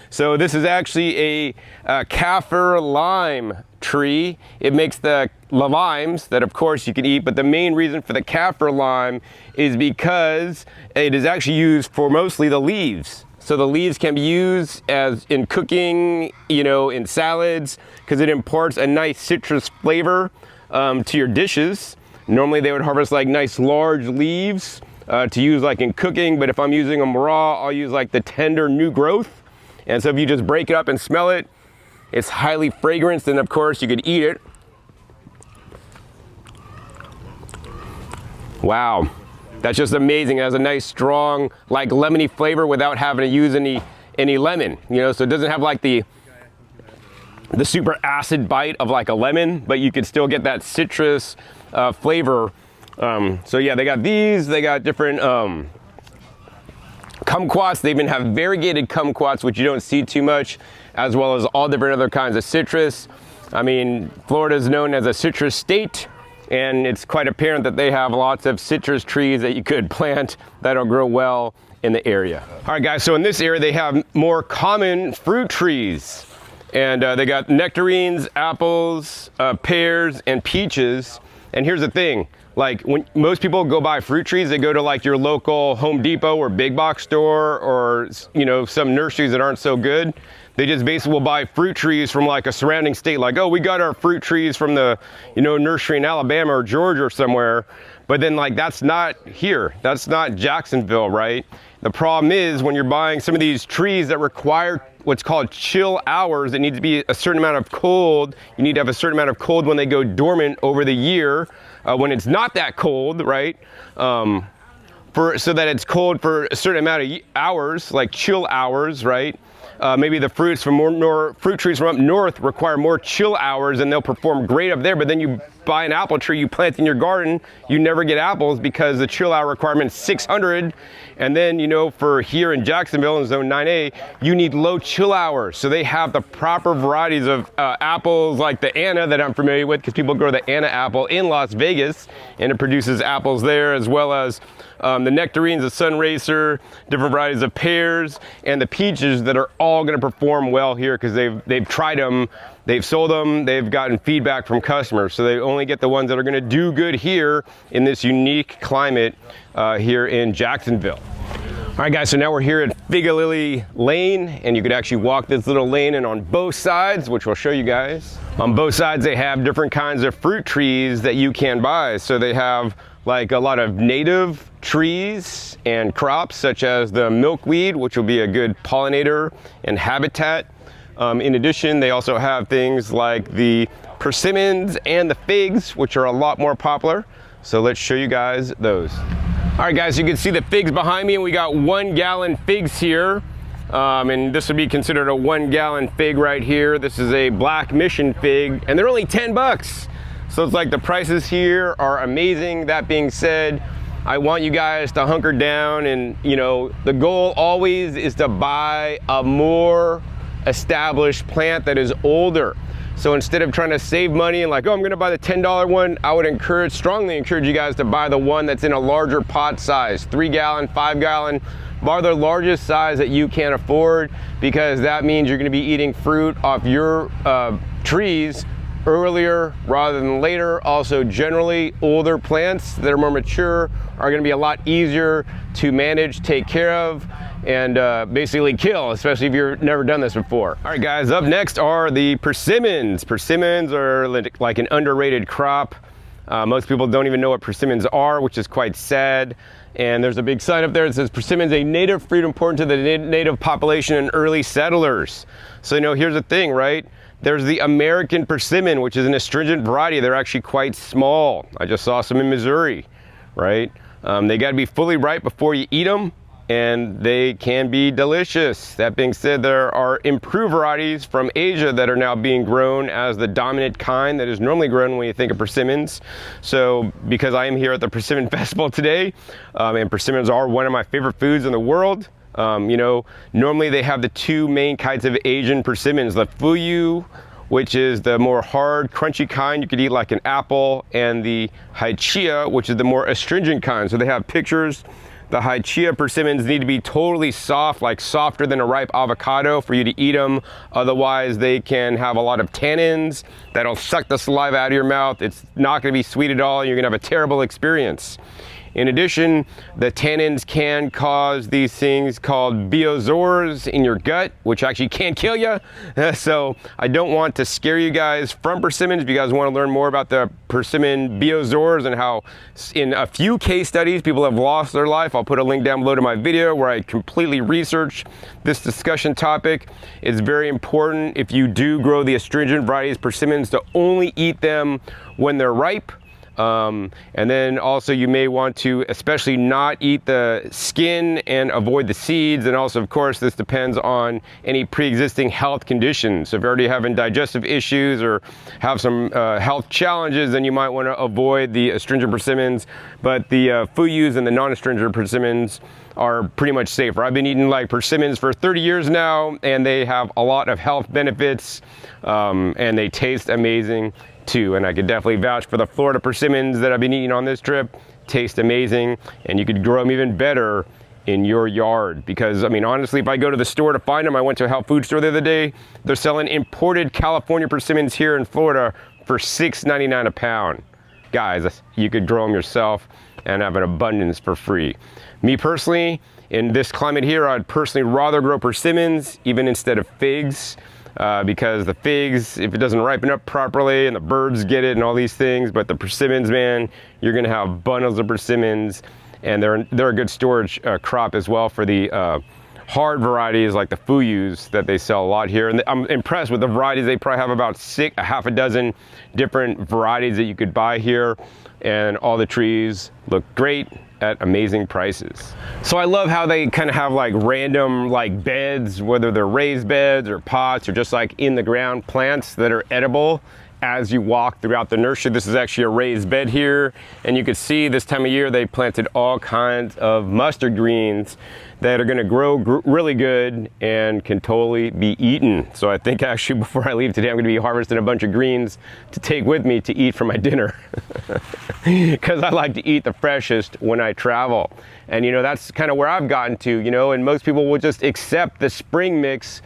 So this is actually a Kaffir lime tree. It makes the limes that of course you can eat, but the main reason for the Kaffir lime is because it is actually used for mostly the leaves. So the leaves can be used as in cooking, in salads, because it imparts a nice citrus flavor to your dishes. Normally they would harvest like nice large leaves to use like in cooking, but if I'm using them raw, I'll use like the tender new growth. And so if you just break it up and smell it, it's highly fragranced, and of course you could eat it. Wow, that's just amazing. It has a nice strong like lemony flavor without having to use any lemon, so it doesn't have like the super acid bite of like a lemon, but you could still get that citrus flavor. So yeah, they got these, they got different kumquats. They even have variegated kumquats, which you don't see too much, as well as all different other kinds of citrus. I mean, Florida is known as a citrus state, and it's quite apparent that they have lots of citrus trees that you could plant that'll grow well in the area. All right guys, so in this area they have more common fruit trees. And they got nectarines, apples, pears, and peaches. And here's the thing, like when most people go buy fruit trees, they go to like your local Home Depot or big box store, or you know, some nurseries that aren't so good. They just basically will buy fruit trees from like a surrounding state, like, oh, we got our fruit trees from the, you know, nursery in Alabama or Georgia or somewhere. But then like, that's not here. That's not Jacksonville, right? The problem is when you're buying some of these trees that require what's called chill hours, that need to be a certain amount of cold. You need to have a certain amount of cold when they go dormant over the year, when it's not that cold, right? So that it's cold for a certain amount of hours, like chill hours, right? Maybe the fruits from fruit trees from up north require more chill hours and they'll perform great up there, but then you buy an apple tree you plant in your garden, you never get apples because the chill hour requirement is 600. And then, you know, for here in Jacksonville in zone 9A, you need low chill hours. So they have the proper varieties of apples like the Anna that I'm familiar with, because people grow the Anna apple in Las Vegas and it produces apples there, as well as the nectarines, the sun racer, different varieties of pears, and the peaches that are all going to perform well here because they've tried them, they've sold them, they've gotten feedback from customers. So they only get the ones that are going to do good here in this unique climate here in Jacksonville. All right, guys, so now we're here at Figure Lily Lane, and you could actually walk this little lane, and on both sides, which we'll show you guys, on both sides they have different kinds of fruit trees that you can buy. So they have like a lot of native trees and crops such as the milkweed, which will be a good pollinator and habitat. In addition, they also have things like the persimmons and the figs, which are a lot more popular. So let's show you guys those. All right, guys, you can see the figs behind me, and we got 1 gallon figs here. And this would be considered a 1 gallon fig right here. This is a black mission fig, and they're only 10 bucks. So it's like the prices here are amazing. That being said, I want you guys to hunker down, and you know, the goal always is to buy a more established plant that is older. So instead of trying to save money and like, oh, I'm gonna buy the $10 one, I would strongly encourage you guys to buy the one that's in a larger pot size, 3 gallon, 5 gallon, buy the largest size that you can afford, because that means you're gonna be eating fruit off your trees earlier rather than later. Also, generally older plants that are more mature are gonna be a lot easier to manage, take care of, and basically kill, especially if you've never done this before. All right, guys, up next are the persimmons. Persimmons are like an underrated crop. Most people don't even know what persimmons are, which is quite sad. And there's a big sign up there that says persimmons, a native fruit important to the native population and early settlers. So, you know, here's the thing, right? There's the American persimmon, which is an astringent variety. They're actually quite small. I just saw some in Missouri, right? They gotta be fully ripe before you eat them, and they can be delicious. That being said, there are improved varieties from Asia that are now being grown as the dominant kind that is normally grown when you think of persimmons. So because I am here at the Persimmon Festival today, and persimmons are one of my favorite foods in the world, you know, normally they have the 2 main kinds of Asian persimmons, the fuyu, which is the more hard, crunchy kind you could eat like an apple, and the haichia, which is the more astringent kind. So they have pictures. The haichia persimmons need to be totally soft, like softer than a ripe avocado for you to eat them. Otherwise, they can have a lot of tannins that'll suck the saliva out of your mouth. It's not gonna be sweet at all. You're gonna have a terrible experience. In addition, the tannins can cause these things called bezoars in your gut, which actually can kill you. So I don't want to scare you guys from persimmons. If you guys want to learn more about the persimmon bezoars and how in a few case studies people have lost their life, I'll put a link down below to my video where I completely researched this discussion topic. It's very important, if you do grow the astringent varieties persimmons, to only eat them when they're ripe. And then also you may want to especially not eat the skin and avoid the seeds. And also, of course, this depends on any pre-existing health conditions. So if you're already having digestive issues or have some health challenges, then you might want to avoid the astringent persimmons. But the fuyus and the non-astringent persimmons are pretty much safer. I've been eating like persimmons for 30 years now, and they have a lot of health benefits, and they taste amazing too. And I could definitely vouch for the Florida persimmons that I've been eating on this trip. Taste amazing, and you could grow them even better in your yard. Because I mean, honestly, if I go to the store to find them, I went to a health food store the other day, they're selling imported California persimmons here in Florida for $6.99 a pound. Guys, you could grow them yourself and have an abundance for free. Me personally, in this climate here, I'd personally rather grow persimmons even instead of figs, because the figs, if it doesn't ripen up properly and the birds get it and all these things, but the persimmons, man, you're gonna have bundles of persimmons, and they're a good storage crop as well for the hard varieties like the fuyus that they sell a lot here. And I'm impressed with the varieties. They probably have about half a dozen different varieties that you could buy here, and all the trees look great at amazing prices. So I love how they kind of have like random like beds, whether they're raised beds or pots or just like in the ground plants that are edible as you walk throughout the nursery. This is actually a raised bed here, and you can see this time of year they planted all kinds of mustard greens that are gonna grow really good and can totally be eaten. So I think actually before I leave today, I'm gonna be harvesting a bunch of greens to take with me to eat for my dinner. Because I like to eat the freshest when I travel. And you know, that's kind of where I've gotten to, you know, and most people will just accept the spring mix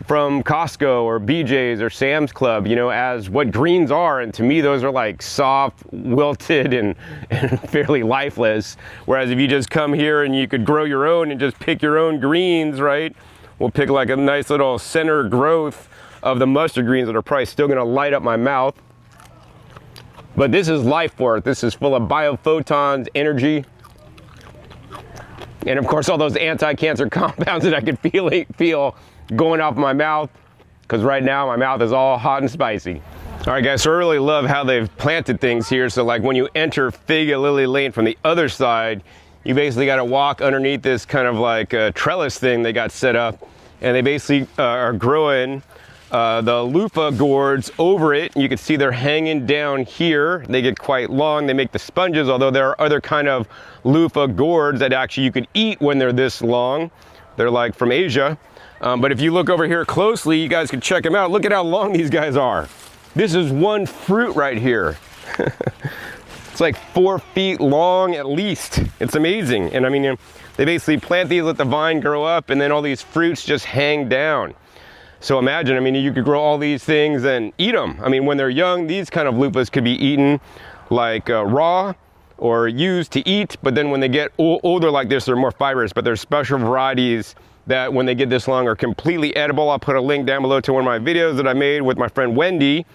from Costco or BJ's or Sam's Club, you know, as what greens are. And to me, those are like soft, wilted, and fairly lifeless. Whereas if you just come here and you could grow your own and just pick your own greens, right? We'll pick like a nice little center growth of the mustard greens that are probably still gonna light up my mouth. But this is life for it. This is full of biophotons, energy, and of course all those anti-cancer compounds that I could feel going off my mouth, because right now my mouth is all hot and spicy. All right guys, so I really love how they've planted things here. So like when you enter Figa Lily Lane from the other side, you basically got to walk underneath this kind of like trellis thing they got set up, and they basically are growing the Loofah gourds over it. You can see they're hanging down here. They get quite long. They make the sponges, although there are other kind of Loofah gourds that actually you could eat when they're this long. They're like from Asia. But if you look over here closely, you guys can check them out. Look at how long these guys are. This is one fruit right here. It's like 4 feet long at least. It's amazing. And I mean, they basically plant these, let the vine grow up, and then all these fruits just hang down. So imagine, I mean, you could grow all these things and eat them. I mean, when they're young, these kind of loofahs could be eaten like raw or used to eat. But then when they get older like this, they're more fibrous. But there's special varieties that when they get this long are completely edible. I'll put a link down below to one of my videos that I made with my friend Wendy,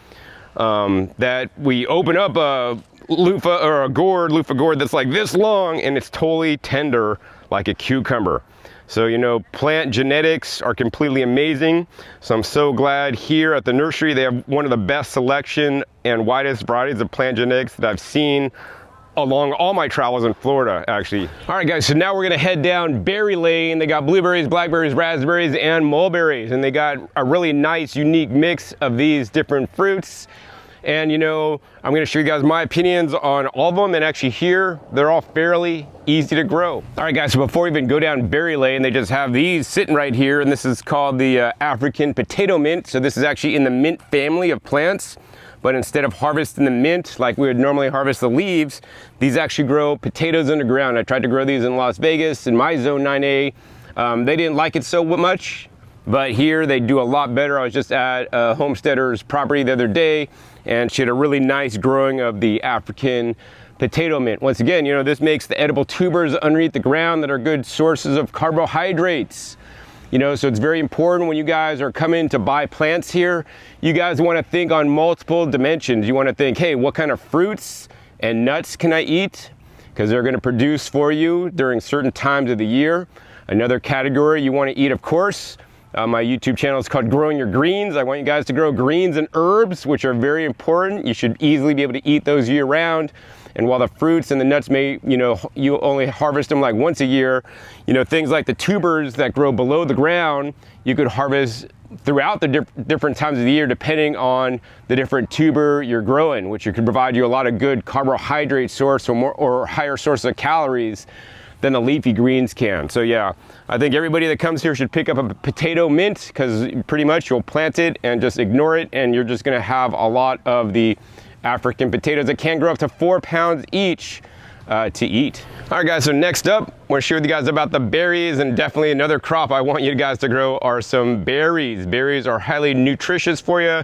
that we open up a loofah or a loofah gourd that's like this long, and it's totally tender like a cucumber. So, you know, plant genetics are completely amazing. So I'm so glad here at the nursery, they have one of the best selection and widest varieties of plant genetics that I've seen along all my travels in Florida, actually. All right, guys, so now we're gonna head down Berry Lane. They got blueberries, blackberries, raspberries, and mulberries, and they got a really nice, unique mix of these different fruits. And you know, I'm gonna show you guys my opinions on all of them, and actually here, they're all fairly easy to grow. All right, guys, so before we even go down Berry Lane, they just have these sitting right here, and this is called the African potato mint. So this is actually in the mint family of plants. But instead of harvesting the mint like we would normally harvest the leaves, these actually grow potatoes underground. I tried to grow these in Las Vegas in my zone 9A. They didn't like it so much, but here they do a lot better. I was just at a homesteader's property the other day, and she had a really nice growing of the African potato mint. Once again, you know, this makes the edible tubers underneath the ground that are good sources of carbohydrates. You know, so it's very important when you guys are coming to buy plants here, you guys want to think on multiple dimensions. You want to think, hey, what kind of fruits and nuts can I eat? Because they're going to produce for you during certain times of the year. Another category you want to eat, of course, my YouTube channel is called Growing Your Greens. I want you guys to grow greens and herbs, which are very important. You should easily be able to eat those year round. And while the fruits and the nuts may, you know, you only harvest them like once a year, you know, things like the tubers that grow below the ground, you could harvest throughout the different times of the year depending on the different tuber you're growing, which could provide you a lot of good carbohydrate source or higher source of calories than the leafy greens can. So yeah, I think everybody that comes here should pick up a potato mint, because pretty much you'll plant it and just ignore it, and you're just gonna have a lot of the African potatoes that can grow up to 4 pounds each. to eat. All right guys, so next up, I want to share with you guys about the berries, and definitely another crop I want you guys to grow are some berries. Berries are highly nutritious for you.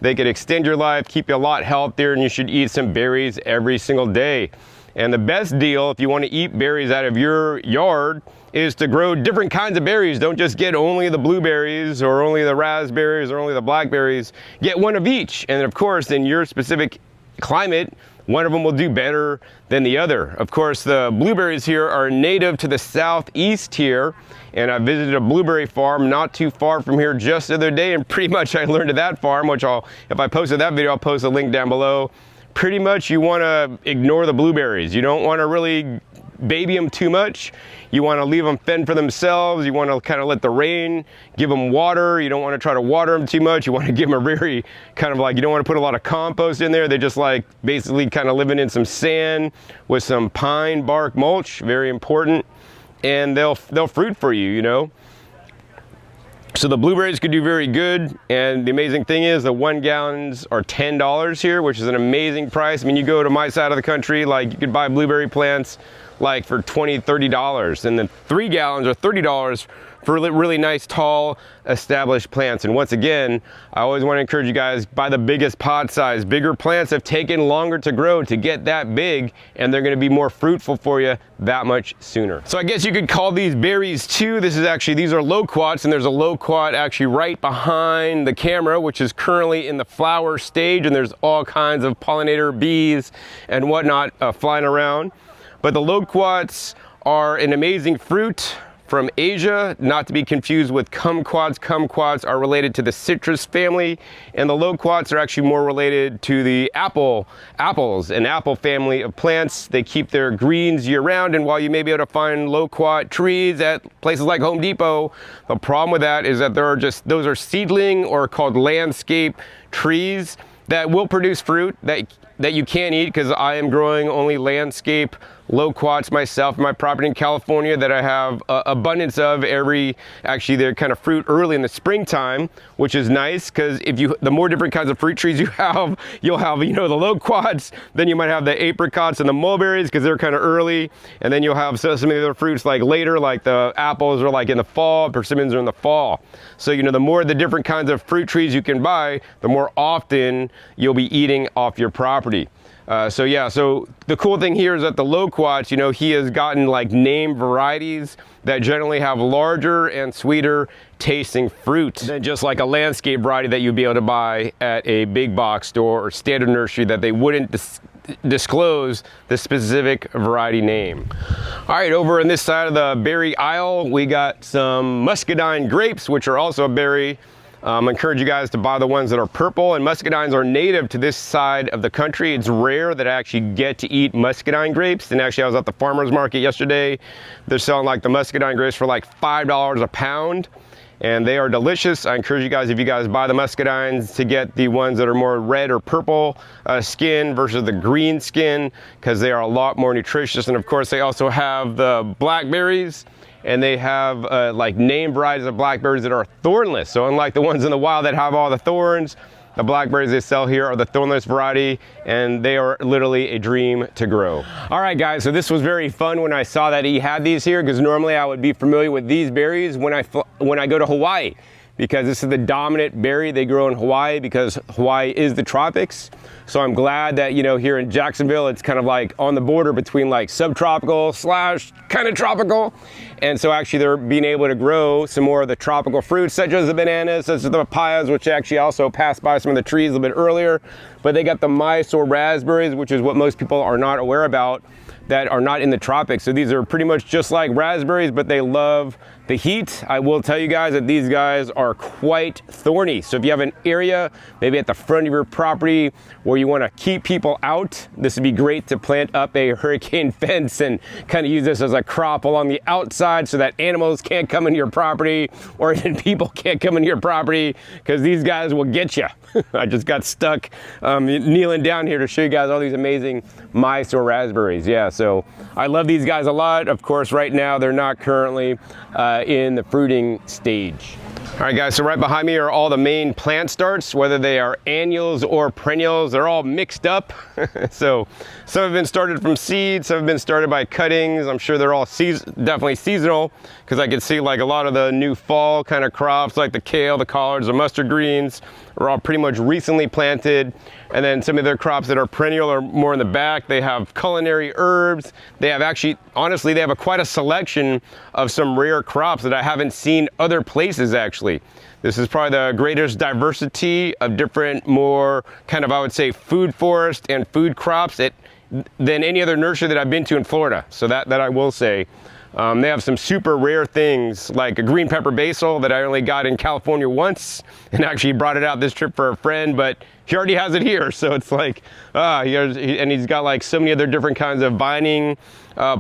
They could extend your life, keep you a lot healthier, and you should eat some berries every single day. And the best deal if you want to eat berries out of your yard is to grow different kinds of berries. Don't just get only the blueberries or only the raspberries or only the blackberries. Get one of each. And of course, in your specific climate, one of them will do better than the other. Of course, the blueberries here are native to the southeast here, and I visited a blueberry farm not too far from here just the other day, and pretty much I learned at that farm, which if I posted that video, I'll post a link down below. Pretty much you want to ignore the blueberries. You don't want to really baby them too much. You want to leave them fend for themselves. You want to kind of let the rain give them water. You don't want to try to water them too much. You want to give them a very kind of like, you don't want to put a lot of compost in there. They're just like basically kind of living in some sand with some pine bark mulch, very important. And they'll fruit for you, you know. So the blueberries could do very good, and the amazing thing is the 1 gallons are $10 here, which is an amazing price. I mean, you go to my side of the country, like you could buy blueberry plants like for $20, $30, and then 3 gallons are $30 for really nice, tall, established plants. And once again, I always want to encourage you guys, buy the biggest pot size. Bigger plants have taken longer to grow to get that big, and they're going to be more fruitful for you that much sooner. So I guess you could call these berries too. These are loquats, and there's a loquat actually right behind the camera, which is currently in the flower stage, and there's all kinds of pollinator bees and whatnot flying around. But the loquats are an amazing fruit from Asia, not to be confused with kumquats. Kumquats are related to the citrus family, and the loquats are actually more related to the apples, an apple family of plants. They keep their greens year round, and while you may be able to find loquat trees at places like Home Depot, the problem with that is that those are seedling or called landscape trees that will produce fruit that you can't eat, because I am growing only landscape loquats myself in my property in California that I have abundance of actually they're kind of fruit early in the springtime, which is nice, because the more different kinds of fruit trees you have, you'll have, you know, the loquats, then you might have the apricots and the mulberries because they're kind of early, and then you'll have some of the other fruits like later, like the apples are like in the fall, persimmons are in the fall. So, you know, the more the different kinds of fruit trees you can buy, the more often you'll be eating off your property. So the cool thing here is that the loquats, you know, he has gotten like named varieties that generally have larger and sweeter tasting fruit than just like a landscape variety that you'd be able to buy at a big box store or standard nursery that they wouldn't disclose the specific variety name. All right, over on this side of the berry aisle, we got some muscadine grapes, which are also a berry. I encourage you guys to buy the ones that are purple, and muscadines are native to this side of the country. It's rare that I actually get to eat muscadine grapes, and actually I was at the farmer's market yesterday. They're selling like the muscadine grapes for like $5 a pound, and they are delicious. I encourage you guys, if you guys buy the muscadines, to get the ones that are more red or purple skin versus the green skin, because they are a lot more nutritious. And of course they also have the blackberries, and they have like named varieties of blackberries that are thornless. So unlike the ones in the wild that have all the thorns, the blackberries they sell here are the thornless variety, and they are literally a dream to grow. All right guys, so this was very fun when I saw that he had these here, because normally I would be familiar with these berries when I go to Hawaii, because this is the dominant berry they grow in Hawaii, because Hawaii is the tropics. So I'm glad that, you know, here in Jacksonville, it's kind of like on the border between like subtropical / kind of tropical. And so actually they're being able to grow some more of the tropical fruits, such as the bananas, such as the papayas, which actually also passed by some of the trees a little bit earlier. But they got the Mysore raspberries, which is what most people are not aware about, that are not in the tropics. So these are pretty much just like raspberries, but they love the heat. I will tell you guys that these guys are quite thorny. So if you have an area, maybe at the front of your property, where you want to keep people out, this would be great to plant up a hurricane fence and kind of use this as a crop along the outside so that animals can't come into your property, or even people can't come into your property, because these guys will get you. I just got stuck kneeling down here to show you guys all these amazing Mysore raspberries. Yeah, so I love these guys a lot. Of course, right now they're not currently in the fruiting stage. All right guys, so right behind me are all the main plant starts, whether they are annuals or perennials. They're all mixed up. So some have been started from seed, some have been started by cuttings. I'm sure they're all definitely seasonal, because I can see like a lot of the new fall kind of crops like the kale, the collards, the mustard greens are all pretty much recently planted. And then some of their crops that are perennial are more in the back. They have culinary herbs. They have actually, honestly, they have quite a selection of some rare crops that I haven't seen other places actually. This is probably the greatest diversity of different, more kind of, I would say, food forest and food crops than any other nursery that I've been to in Florida. So that I will say. They have some super rare things like a green pepper basil that I only got in California once, and actually brought it out this trip for a friend, but he already has it here. So it's like, and he's got like so many other different kinds of vining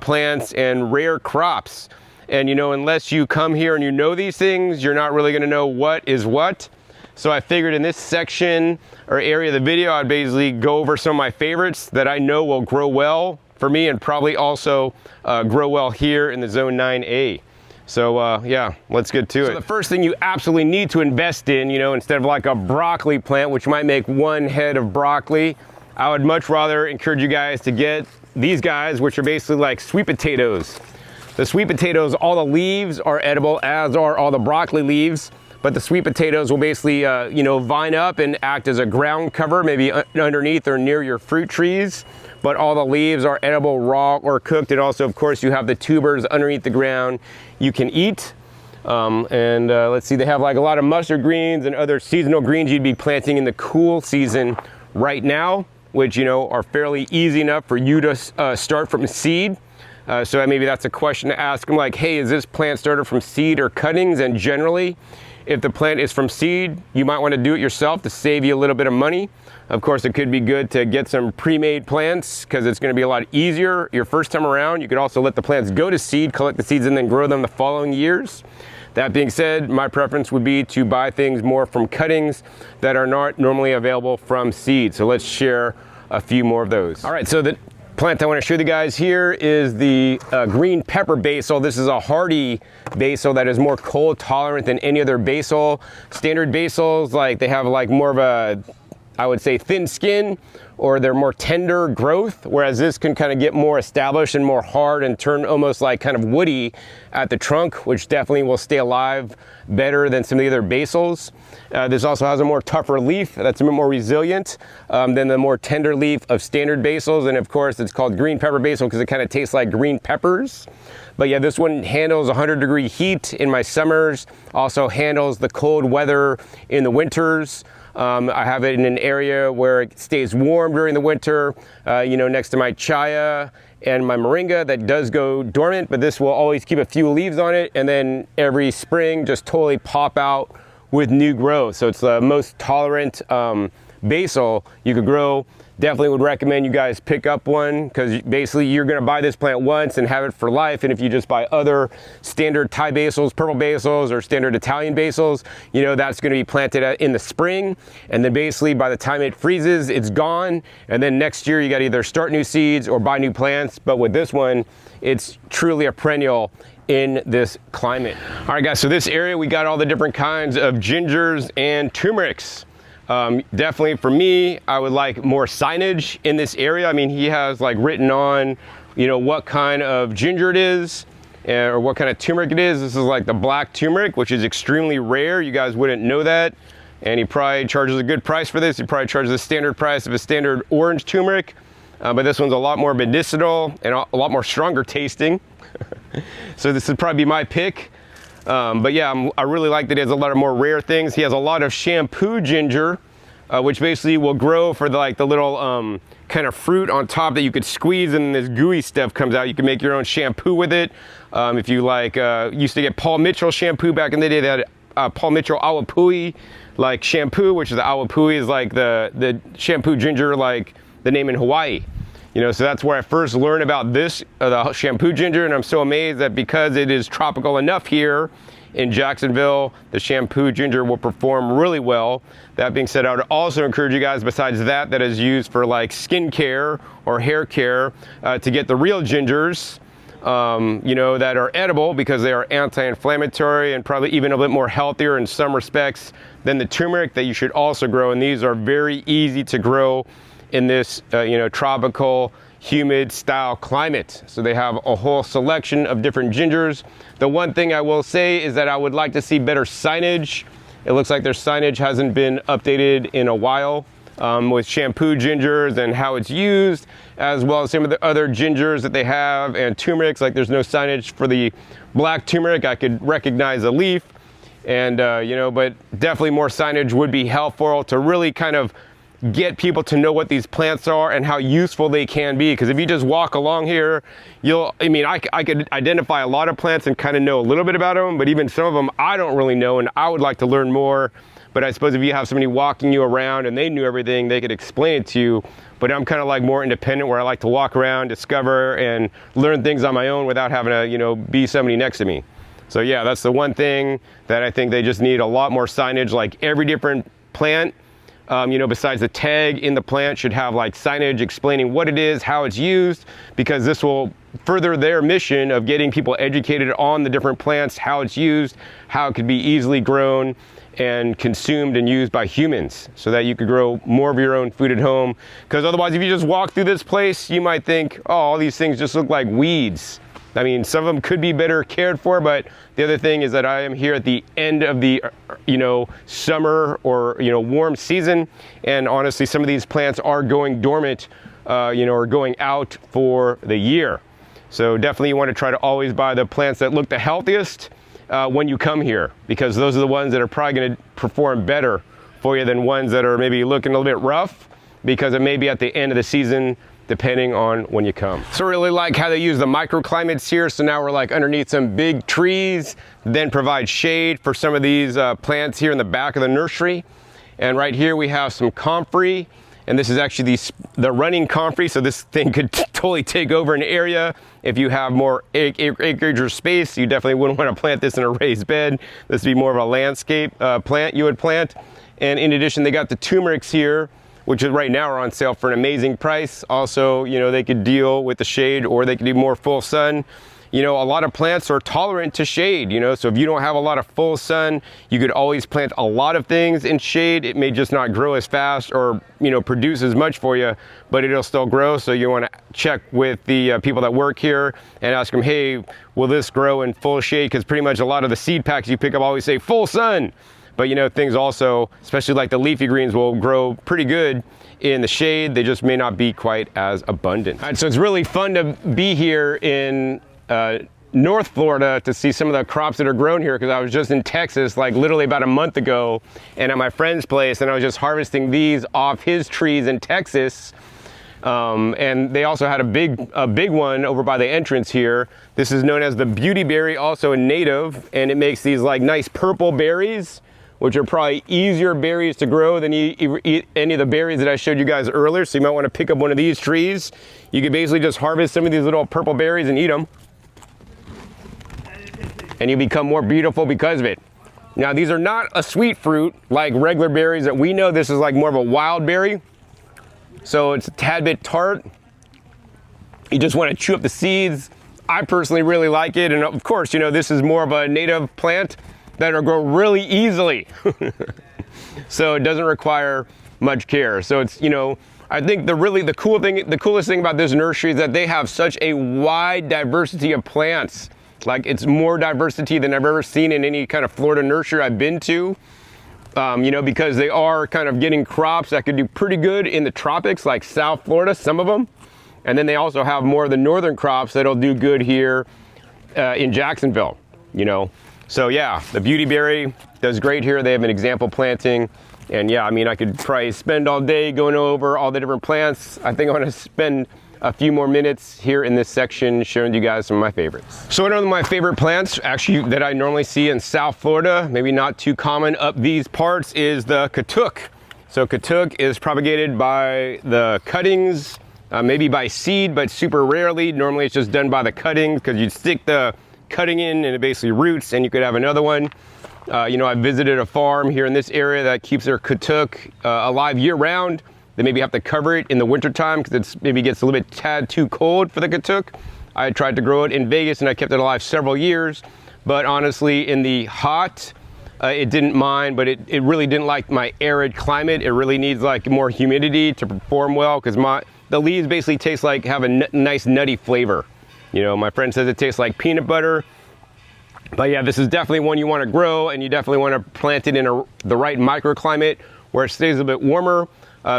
plants and rare crops. And you know, unless you come here and you know these things, you're not really gonna know what is what. So I figured in this section or area of the video, I'd basically go over some of my favorites that I know will grow well for me, and probably also grow well here in the Zone 9A. So yeah, let's get to it. So the first thing you absolutely need to invest in, you know, instead of like a broccoli plant, which might make one head of broccoli, I would much rather encourage you guys to get these guys, which are basically like sweet potatoes. The sweet potatoes, all the leaves are edible, as are all the broccoli leaves. But the sweet potatoes will basically, you know, vine up and act as a ground cover, maybe underneath or near your fruit trees. But all the leaves are edible raw or cooked. And also, of course, you have the tubers underneath the ground you can eat. Let's see, they have like a lot of mustard greens and other seasonal greens you'd be planting in the cool season right now, which, you know, are fairly easy enough for you to start from seed. So maybe that's a question to ask them, like, hey, is this plant started from seed or cuttings? And generally, if the plant is from seed, you might want to do it yourself to save you a little bit of money. Of course, it could be good to get some pre-made plants, because it's going to be a lot easier your first time around. You could also let the plants go to seed, collect the seeds, and then grow them the following years. That being said, my preference would be to buy things more from cuttings that are not normally available from seed. So let's share a few more of those. All right, so the plant I want to show you guys here is the green pepper basil. This is a hardy basil that is more cold tolerant than any other basil. Standard basils, like they have like more of a, I would say, thin skin, or they're more tender growth, whereas this can kind of get more established and more hard and turn almost like kind of woody at the trunk, which definitely will stay alive better than some of the other basils. This also has a more tougher leaf that's a bit more resilient than the more tender leaf of standard basils. And of course, it's called green pepper basil because it kind of tastes like green peppers. But yeah, this one handles 100-degree heat in my summers, also handles the cold weather in the winters. I have it in an area where it stays warm during the winter, you know, next to my chaya and my moringa that does go dormant, but this will always keep a few leaves on it, and then every spring just totally pop out with new growth. So it's the most tolerant basil you could grow. Definitely would recommend you guys pick up one, because basically you're going to buy this plant once and have it for life. And if you just buy other standard Thai basils, purple basils, or standard Italian basils, you know, that's going to be planted in the spring. And then basically by the time it freezes, it's gone. And then next year you got to either start new seeds or buy new plants. But with this one, it's truly a perennial in this climate. All right, guys, so this area, we got all the different kinds of gingers and turmerics. Definitely for me, I would like more signage in this area. I mean, he has like written on, you know, what kind of ginger it is or what kind of turmeric it is. This is like the black turmeric, which is extremely rare. You guys wouldn't know that. And he probably charges a good price for this. He probably charges the standard price of a standard orange turmeric. But this one's a lot more medicinal and a lot more stronger tasting. So this would probably be my pick. But yeah, I really like that he has a lot of more rare things. He has a lot of shampoo ginger, which basically will grow for the little kind of fruit on top that you could squeeze, and this gooey stuff comes out. You can make your own shampoo with it. If you like, used to get Paul Mitchell shampoo back in the day. They had Paul Mitchell Awapui like shampoo, which is the Awapui is like the shampoo ginger, like the name in Hawaii. You know, so that's where I first learned about this, the shampoo ginger, and I'm so amazed that because it is tropical enough here in Jacksonville, the shampoo ginger will perform really well. That being said, I would also encourage you guys, besides that is used for like skin care or hair care, to get the real gingers. you know, that are edible because they are anti-inflammatory and probably even a bit more healthier in some respects than the turmeric that you should also grow. And these are very easy to grow in this, you know, tropical, humid style climate. So they have a whole selection of different gingers. The one thing I will say is that I would like to see better signage. It looks like their signage hasn't been updated in a while. With shampoo gingers and how it's used, as well as some of the other gingers that they have and turmerics. Like there's no signage for the black turmeric. I could recognize a leaf, and you know, but definitely more signage would be helpful to really kind of get people to know what these plants are and how useful they can be. Because if you just walk along here, I could identify a lot of plants and kind of know a little bit about them, but even some of them I don't really know, and I would like to learn more. But I suppose if you have somebody walking you around and they knew everything, they could explain it to you. But I'm kind of like more independent, where I like to walk around, discover, and learn things on my own without having to, you know, be somebody next to me. So yeah, that's the one thing that I think they just need a lot more signage. Like every different plant, you know, besides the tag in the plant, should have like signage explaining what it is, how it's used, because this will further their mission of getting people educated on the different plants, how it's used, how it could be easily grown and consumed and used by humans, so that you could grow more of your own food at home. Because otherwise, if you just walk through this place, you might think, oh, all these things just look like weeds. I mean, some of them could be better cared for, but the other thing is that I am here at the end of the, you know, summer or, you know, warm season. And honestly, some of these plants are going dormant, you know, or going out for the year. So definitely you want to try to always buy the plants that look the healthiest when you come here, because those are the ones that are probably going to perform better for you than ones that are maybe looking a little bit rough, because it may be at the end of the season, depending on when you come. So I really like how they use the microclimates here. So now we're like underneath some big trees, then provide shade for some of these plants here in the back of the nursery. And right here we have some comfrey, and this is actually the running comfrey. So this thing could totally take over an area. If you have more acreage or space, you definitely wouldn't want to plant this in a raised bed. This would be more of a landscape plant you would plant. And in addition, they got the turmerics here, which is right now are on sale for an amazing price. Also, you know, they could deal with the shade, or they could do more full sun. You know, a lot of plants are tolerant to shade, you know, so if you don't have a lot of full sun, you could always plant a lot of things in shade. It may just not grow as fast or, you know, produce as much for you, but it'll still grow. So you want to check with the people that work here and ask them, hey, will this grow in full shade? Because pretty much a lot of the seed packs you pick up always say full sun. But you know, things also, especially like the leafy greens, will grow pretty good in the shade. They just may not be quite as abundant. All right, so it's really fun to be here in North Florida to see some of the crops that are grown here, because I was just in Texas like literally about a month ago and at my friend's place, and I was just harvesting these off his trees in Texas. And they also had a big one over by the entrance here. This is known as the beauty berry, also a native, and it makes these like nice purple berries, which are probably easier berries to grow than you eat any of the berries that I showed you guys earlier. So you might want to pick up one of these trees. You could basically just harvest some of these little purple berries and eat them, and you become more beautiful because of it. Now, these are not a sweet fruit like regular berries that we know. This is like more of a wild berry, so it's a tad bit tart. You just want to chew up the seeds. I personally really like it, and of course, you know, this is more of a native plant that'll grow really easily. So it doesn't require much care. So it's, you know, I think the coolest thing about this nursery is that they have such a wide diversity of plants. Like, it's more diversity than I've ever seen in any kind of Florida nursery I've been to. You know, because they are kind of getting crops that could do pretty good in the tropics, like South Florida, some of them. And then they also have more of the northern crops that'll do good here in Jacksonville, you know. So yeah, the beauty berry does great here. They have an example planting. And yeah, I mean, I could probably spend all day going over all the different plants. I think I want to spend a few more minutes here in this section showing you guys some of my favorites. So one of my favorite plants, actually, that I normally see in South Florida, maybe not too common up these parts, is the katuk. So katuk is propagated by the cuttings, maybe by seed, but super rarely. Normally it's just done by the cuttings, because you'd stick the cutting in and it basically roots, and you could have another one. You know, I visited a farm here in this area that keeps their katuk alive year round. They maybe have to cover it in the wintertime because it maybe gets a little bit tad too cold for the katuk. I tried to grow it in Vegas and I kept it alive several years, but honestly in the hot, it didn't mind, but it really didn't like my arid climate. It really needs like more humidity to perform well, because the leaves basically taste like, have a nice nutty flavor. You know, my friend says it tastes like peanut butter. But yeah, this is definitely one you want to grow, and you definitely want to plant it in the right microclimate where it stays a bit warmer,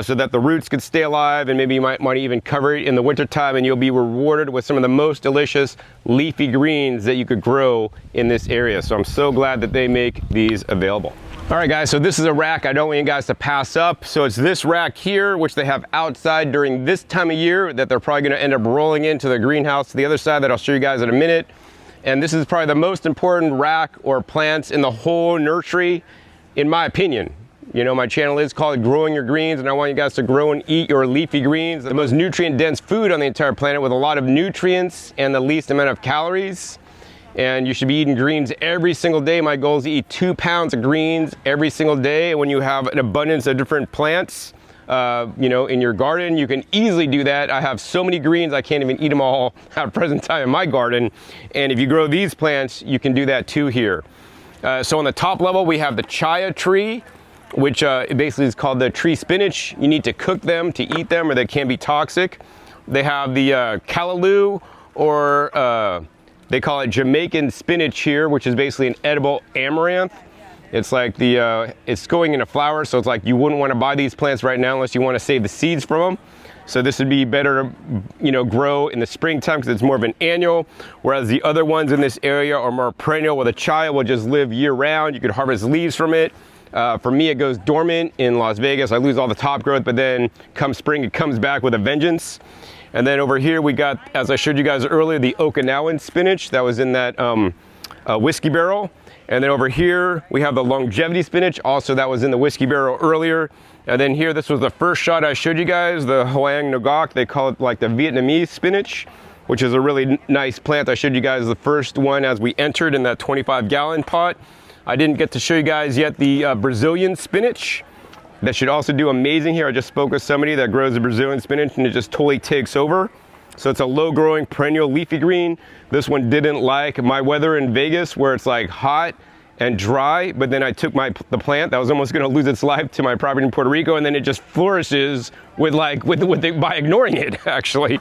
so that the roots could stay alive, and maybe you might want to even cover it in the wintertime, and you'll be rewarded with some of the most delicious leafy greens that you could grow in this area. So I'm so glad that they make these available. All right guys, so this is a rack I don't want you guys to pass up. So it's this rack here, which they have outside during this time of year, that they're probably going to end up rolling into the greenhouse to the other side that I'll show you guys in a minute. And this is probably the most important rack or plants in the whole nursery, in my opinion. You know, my channel is called Growing Your Greens, and I want you guys to grow and eat your leafy greens, the most nutrient dense food on the entire planet, with a lot of nutrients and the least amount of calories. And you should be eating greens every single day. My goal is to eat 2 pounds of greens every single day. And when you have an abundance of different plants, you know, in your garden, you can easily do that. I have so many greens, I can't even eat them all at present time in my garden. And if you grow these plants, you can do that too here. So on the top level, we have the chia tree, which basically is called the tree spinach. You need to cook them to eat them, or they can be toxic. They have the callaloo, or they call it Jamaican spinach here, which is basically an edible amaranth. It's like it's going into flower, so it's like you wouldn't want to buy these plants right now unless you want to save the seeds from them. So this would be better to, you know, grow in the springtime, because it's more of an annual, whereas the other ones in this area are more perennial, where the chia will just live year round. You could harvest leaves from it. For me, it goes dormant in Las Vegas. I lose all the top growth, but then come spring, it comes back with a vengeance. And then over here we got, as I showed you guys earlier, the Okinawan spinach that was in that whiskey barrel. And then over here we have the longevity spinach, also that was in the whiskey barrel earlier. And then here, this was the first shot I showed you guys, the Hoan Ngoc. They call it like the Vietnamese spinach, which is a really nice plant. I showed you guys the first one as we entered in that 25-gallon pot. I didn't get to show you guys yet the Brazilian spinach. That should also do amazing here. I just spoke with somebody that grows the Brazilian spinach, and it just totally takes over. So it's a low growing perennial leafy green. This one didn't like my weather in Vegas, where it's like hot and dry, but then I took the plant that was almost gonna lose its life to my property in Puerto Rico, and then it just flourishes by ignoring it, actually.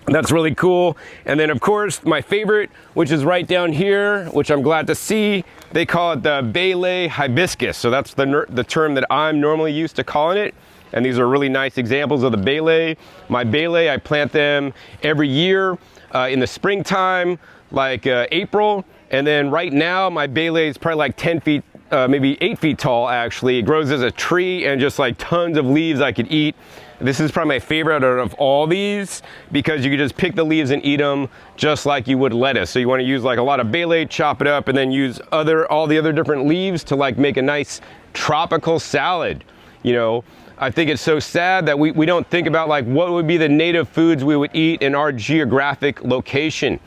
That's really cool. And then of course, my favorite, which is right down here, which I'm glad to see, they call it the Bailey hibiscus. So that's the term that I'm normally used to calling it. And these are really nice examples of the Bailey. My Bailey, I plant them every year in the springtime, like April. And then right now, my Bailey is probably like 10 feet, maybe 8 feet tall actually. It grows as a tree, and just like tons of leaves I could eat. This is probably my favorite out of all these, because you can just pick the leaves and eat them just like you would lettuce. So you want to use like a lot of Bailey, chop it up, and then use all the other different leaves to like make a nice tropical salad. You know, I think it's so sad that we don't think about like what would be the native foods we would eat in our geographic location.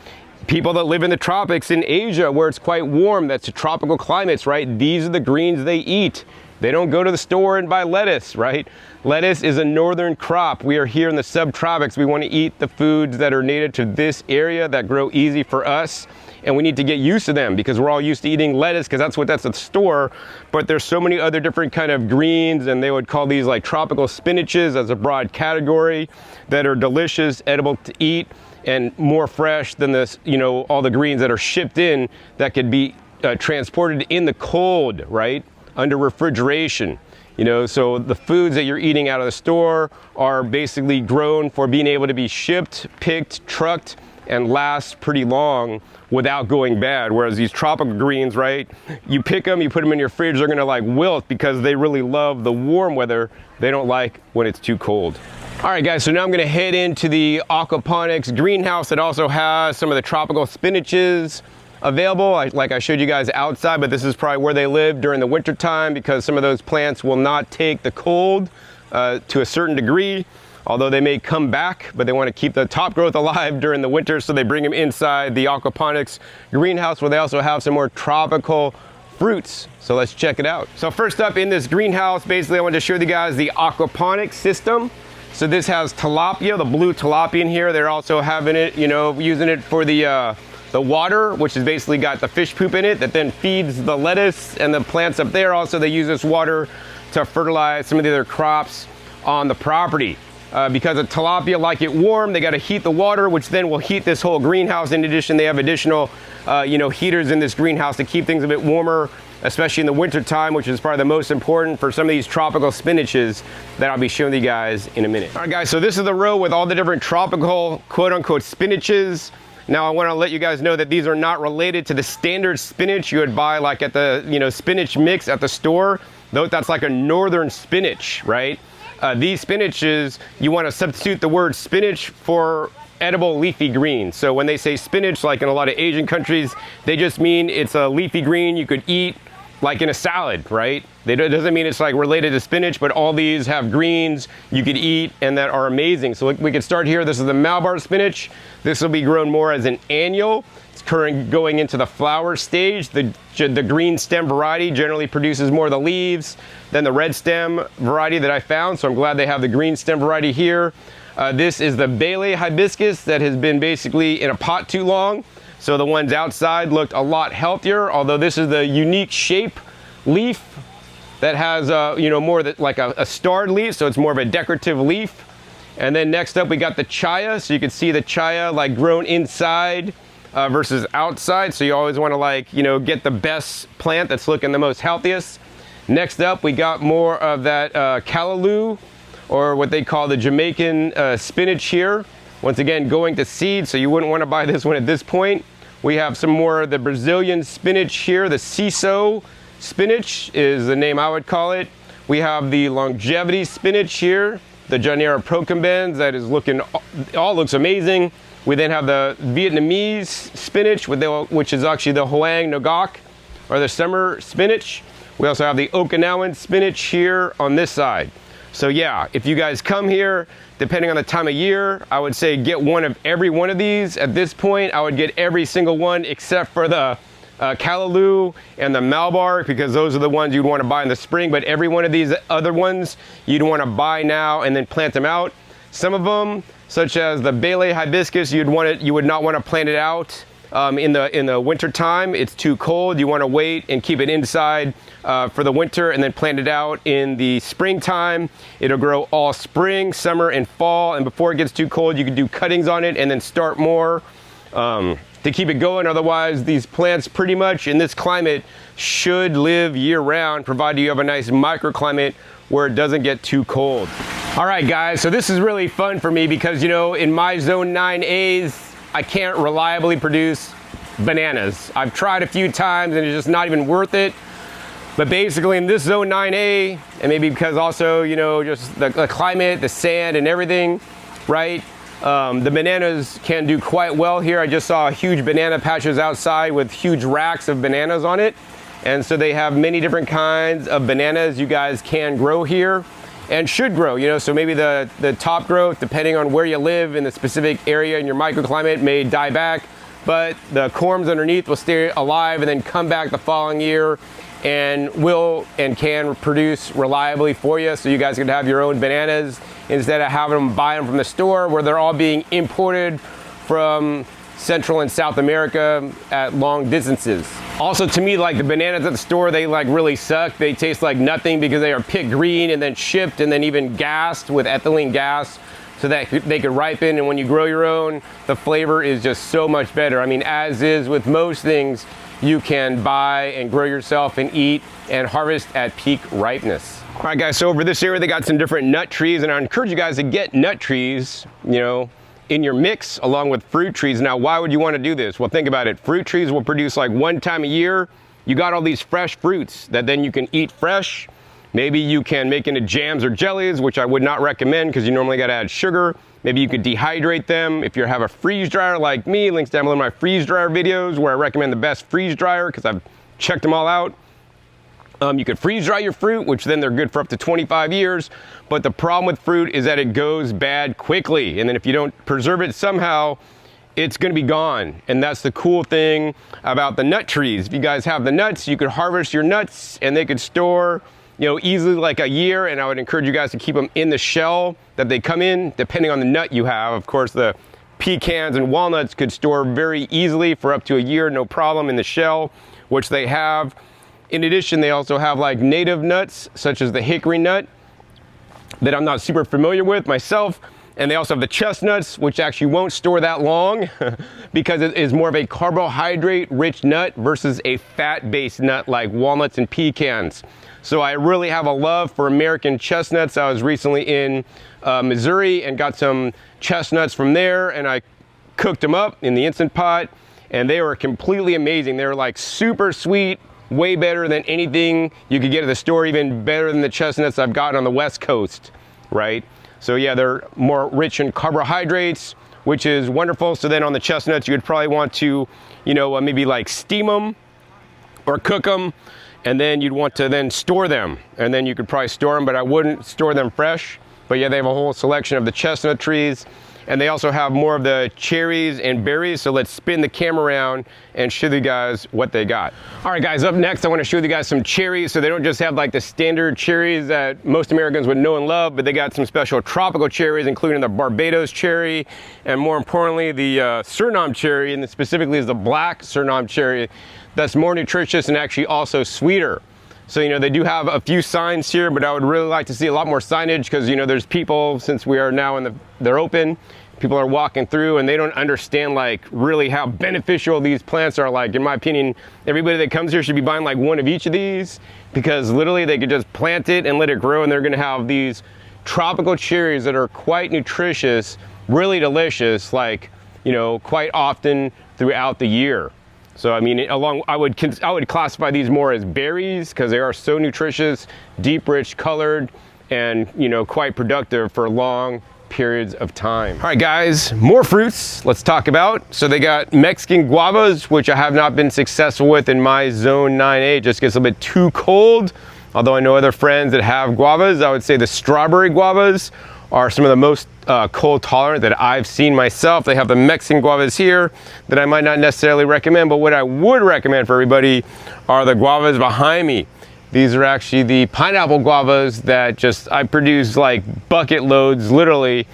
People that live in the tropics in Asia, where it's quite warm, that's tropical climates, right? These are the greens they eat. They don't go to the store and buy lettuce, right? Lettuce is a northern crop. We are here in the subtropics. We want to eat the foods that are native to this area, that grow easy for us. And we need to get used to them, because we're all used to eating lettuce because that's at the store. But there's so many other different kind of greens, and they would call these like tropical spinaches as a broad category, that are delicious, edible to eat, and more fresh than this, you know, all the greens that are shipped in that could be transported in the cold, right? Under refrigeration. You know, so the foods that you're eating out of the store are basically grown for being able to be shipped, picked, trucked, and last pretty long without going bad. Whereas these tropical greens, right, you pick them, you put them in your fridge, they're gonna like wilt, because they really love the warm weather. They don't like when it's too cold. All right guys, so now I'm gonna head into the Aquaponics greenhouse that also has some of the tropical spinaches available, like I showed you guys outside, but this is probably where they live during the winter time, because some of those plants will not take the cold to a certain degree, although they may come back, but they want to keep the top growth alive during the winter, so they bring them inside the Aquaponics greenhouse, where they also have some more tropical fruits. So let's check it out. So first up in this greenhouse, basically I want to show you guys the aquaponics system. So this has tilapia, the blue tilapia in here. They're also having it, you know, using it for the water, which has basically got the fish poop in it that then feeds the lettuce and the plants up there. Also, they use this water to fertilize some of the other crops on the property. Because the tilapia like it warm, they got to heat the water, which then will heat this whole greenhouse. In addition, they have additional, you know, heaters in this greenhouse to keep things a bit warmer, especially in the winter time, which is probably the most important for some of these tropical spinaches that I'll be showing you guys in a minute. All right, guys, so this is the row with all the different tropical, quote unquote, spinaches. Now, I want to let you guys know that these are not related to the standard spinach you would buy like at the, you know, spinach mix at the store. Though that's like a northern spinach, right? These spinaches, you want to substitute the word spinach for edible leafy green. So when they say spinach, like in a lot of Asian countries, they just mean it's a leafy green you could eat like in a salad, right? It doesn't mean it's like related to spinach, but all these have greens you could eat and that are amazing. So we could start here. This is the Malabar spinach. This will be grown more as an annual. It's currently going into the flower stage. The green stem variety generally produces more of the leaves than the red stem variety that I found. So I'm glad they have the green stem variety here. This is the Bele hibiscus that has been basically in a pot too long. So the ones outside looked a lot healthier, although this is the unique shape leaf that has, you know, more like a starred leaf. So it's more of a decorative leaf. And then next up, we got the chaya. So you can see the chaya like grown inside versus outside. So you always want to, like, you know, get the best plant that's looking the most healthiest. Next up, we got more of that callaloo, or what they call the Jamaican spinach here. Once again, going to seed, so you wouldn't want to buy this one at this point. We have some more of the Brazilian spinach here. The Ciso spinach is the name I would call it. We have the longevity spinach here, the Janera procumbens, that is looking, all looks amazing. We then have the Vietnamese spinach, which is actually the Hoan Ngoc, or the summer spinach. We also have the Okinawan spinach here on this side. So yeah, if you guys come here, depending on the time of year, I would say get one of every one of these. At this point, I would get every single one except for the callaloo and the Malabar, because those are the ones you'd want to buy in the spring. But every one of these other ones, you'd want to buy now and then plant them out. Some of them, such as the Bele hibiscus, you would not want to plant it out in the winter time. It's too cold. You want to wait and keep it inside for the winter and then plant it out in the springtime. It'll grow all spring, summer, and fall. And before it gets too cold, you can do cuttings on it and then start more to keep it going. Otherwise, these plants pretty much in this climate should live year round, provided you have a nice microclimate where it doesn't get too cold. All right, guys, so this is really fun for me because, you know, in my zone 9As, I can't reliably produce bananas. I've tried a few times and it's just not even worth it. But basically in this zone 9A, and maybe because also, you know, just the climate, the sand and everything, right? The bananas can do quite well here. I just saw huge banana patches outside with huge racks of bananas on it. And so they have many different kinds of bananas you guys can grow here and should grow, you know, so maybe the top growth, depending on where you live in the specific area in your microclimate, may die back, but the corms underneath will stay alive and then come back the following year and will and can produce reliably for you, so you guys can have your own bananas instead of having them buy them from the store where they're all being imported from Central and South America at long distances. Also, to me, like the bananas at the store, they like really suck. They taste like nothing because they are picked green and then shipped and then even gassed with ethylene gas so that they could ripen. And when you grow your own, the flavor is just so much better. I mean, as is with most things, you can buy and grow yourself and eat and harvest at peak ripeness. All right, guys, so over this area, they got some different nut trees, and I encourage you guys to get nut trees, you know, in your mix along with fruit trees. Now, why would you want to do this? Well, think about it. Fruit trees will produce like one time a year. You got all these fresh fruits that then you can eat fresh. Maybe you can make into jams or jellies, which I would not recommend because you normally got to add sugar. Maybe you could dehydrate them. If you have a freeze dryer like me, links down below in my freeze dryer videos where I recommend the best freeze dryer because I've checked them all out. You could freeze dry your fruit, which then they're good for up to 25 years. But the problem with fruit is that it goes bad quickly. And then if you don't preserve it somehow, it's gonna be gone. And that's the cool thing about the nut trees. If you guys have the nuts, you could harvest your nuts and they could store easily like a year, and I would encourage you guys to keep them in the shell that they come in, depending on the nut you have. Of course, the pecans and walnuts could store very easily for up to a year, no problem, in the shell, which they have. In addition, they also have like native nuts, such as the hickory nut, that I'm not super familiar with myself. And they also have the chestnuts, which actually won't store that long because it is more of a carbohydrate-rich nut versus a fat-based nut like walnuts and pecans. So I really have a love for American chestnuts. I was recently in Missouri and got some chestnuts from there, and I cooked them up in the Instant Pot, and they were completely amazing. They were like super sweet, way better than anything you could get at the store, even better than the chestnuts I've gotten on the West Coast, right? So yeah, they're more rich in carbohydrates, which is wonderful. So then on the chestnuts, you would probably want to, maybe like steam them or cook them, and then you'd want to then store them. And then you could probably store them, but I wouldn't store them fresh. But yeah, they have a whole selection of the chestnut trees. And they also have more of the cherries and berries. So let's spin the camera around and show you guys what they got. All right, guys, up next, I want to show you guys some cherries. So they don't just have like the standard cherries that most Americans would know and love, but they got some special tropical cherries, including the Barbados cherry, and more importantly, the Suriname cherry, and specifically is the black Suriname cherry that's more nutritious and actually also sweeter. So, they do have a few signs here, but I would really like to see a lot more signage because, there's people, since we are now they're open, people are walking through and they don't understand like really how beneficial these plants are. Like, in my opinion, everybody that comes here should be buying like one of each of these because literally they could just plant it and let it grow, and they're gonna have these tropical cherries that are quite nutritious, really delicious, like, quite often throughout the year. So I mean, I would classify these more as berries because they are so nutritious, deep, rich colored, and quite productive for long periods of time. All right, guys, more fruits let's talk about. So they got Mexican guavas, which I have not been successful with in my zone 9A. It just gets a bit too cold. Although I know other friends that have guavas, I would say the strawberry guavas are some of the most cold tolerant that I've seen myself. They have the Mexican guavas here that I might not necessarily recommend, but what I would recommend for everybody are the guavas behind me. These are actually the pineapple guavas that I produce like bucket loads literally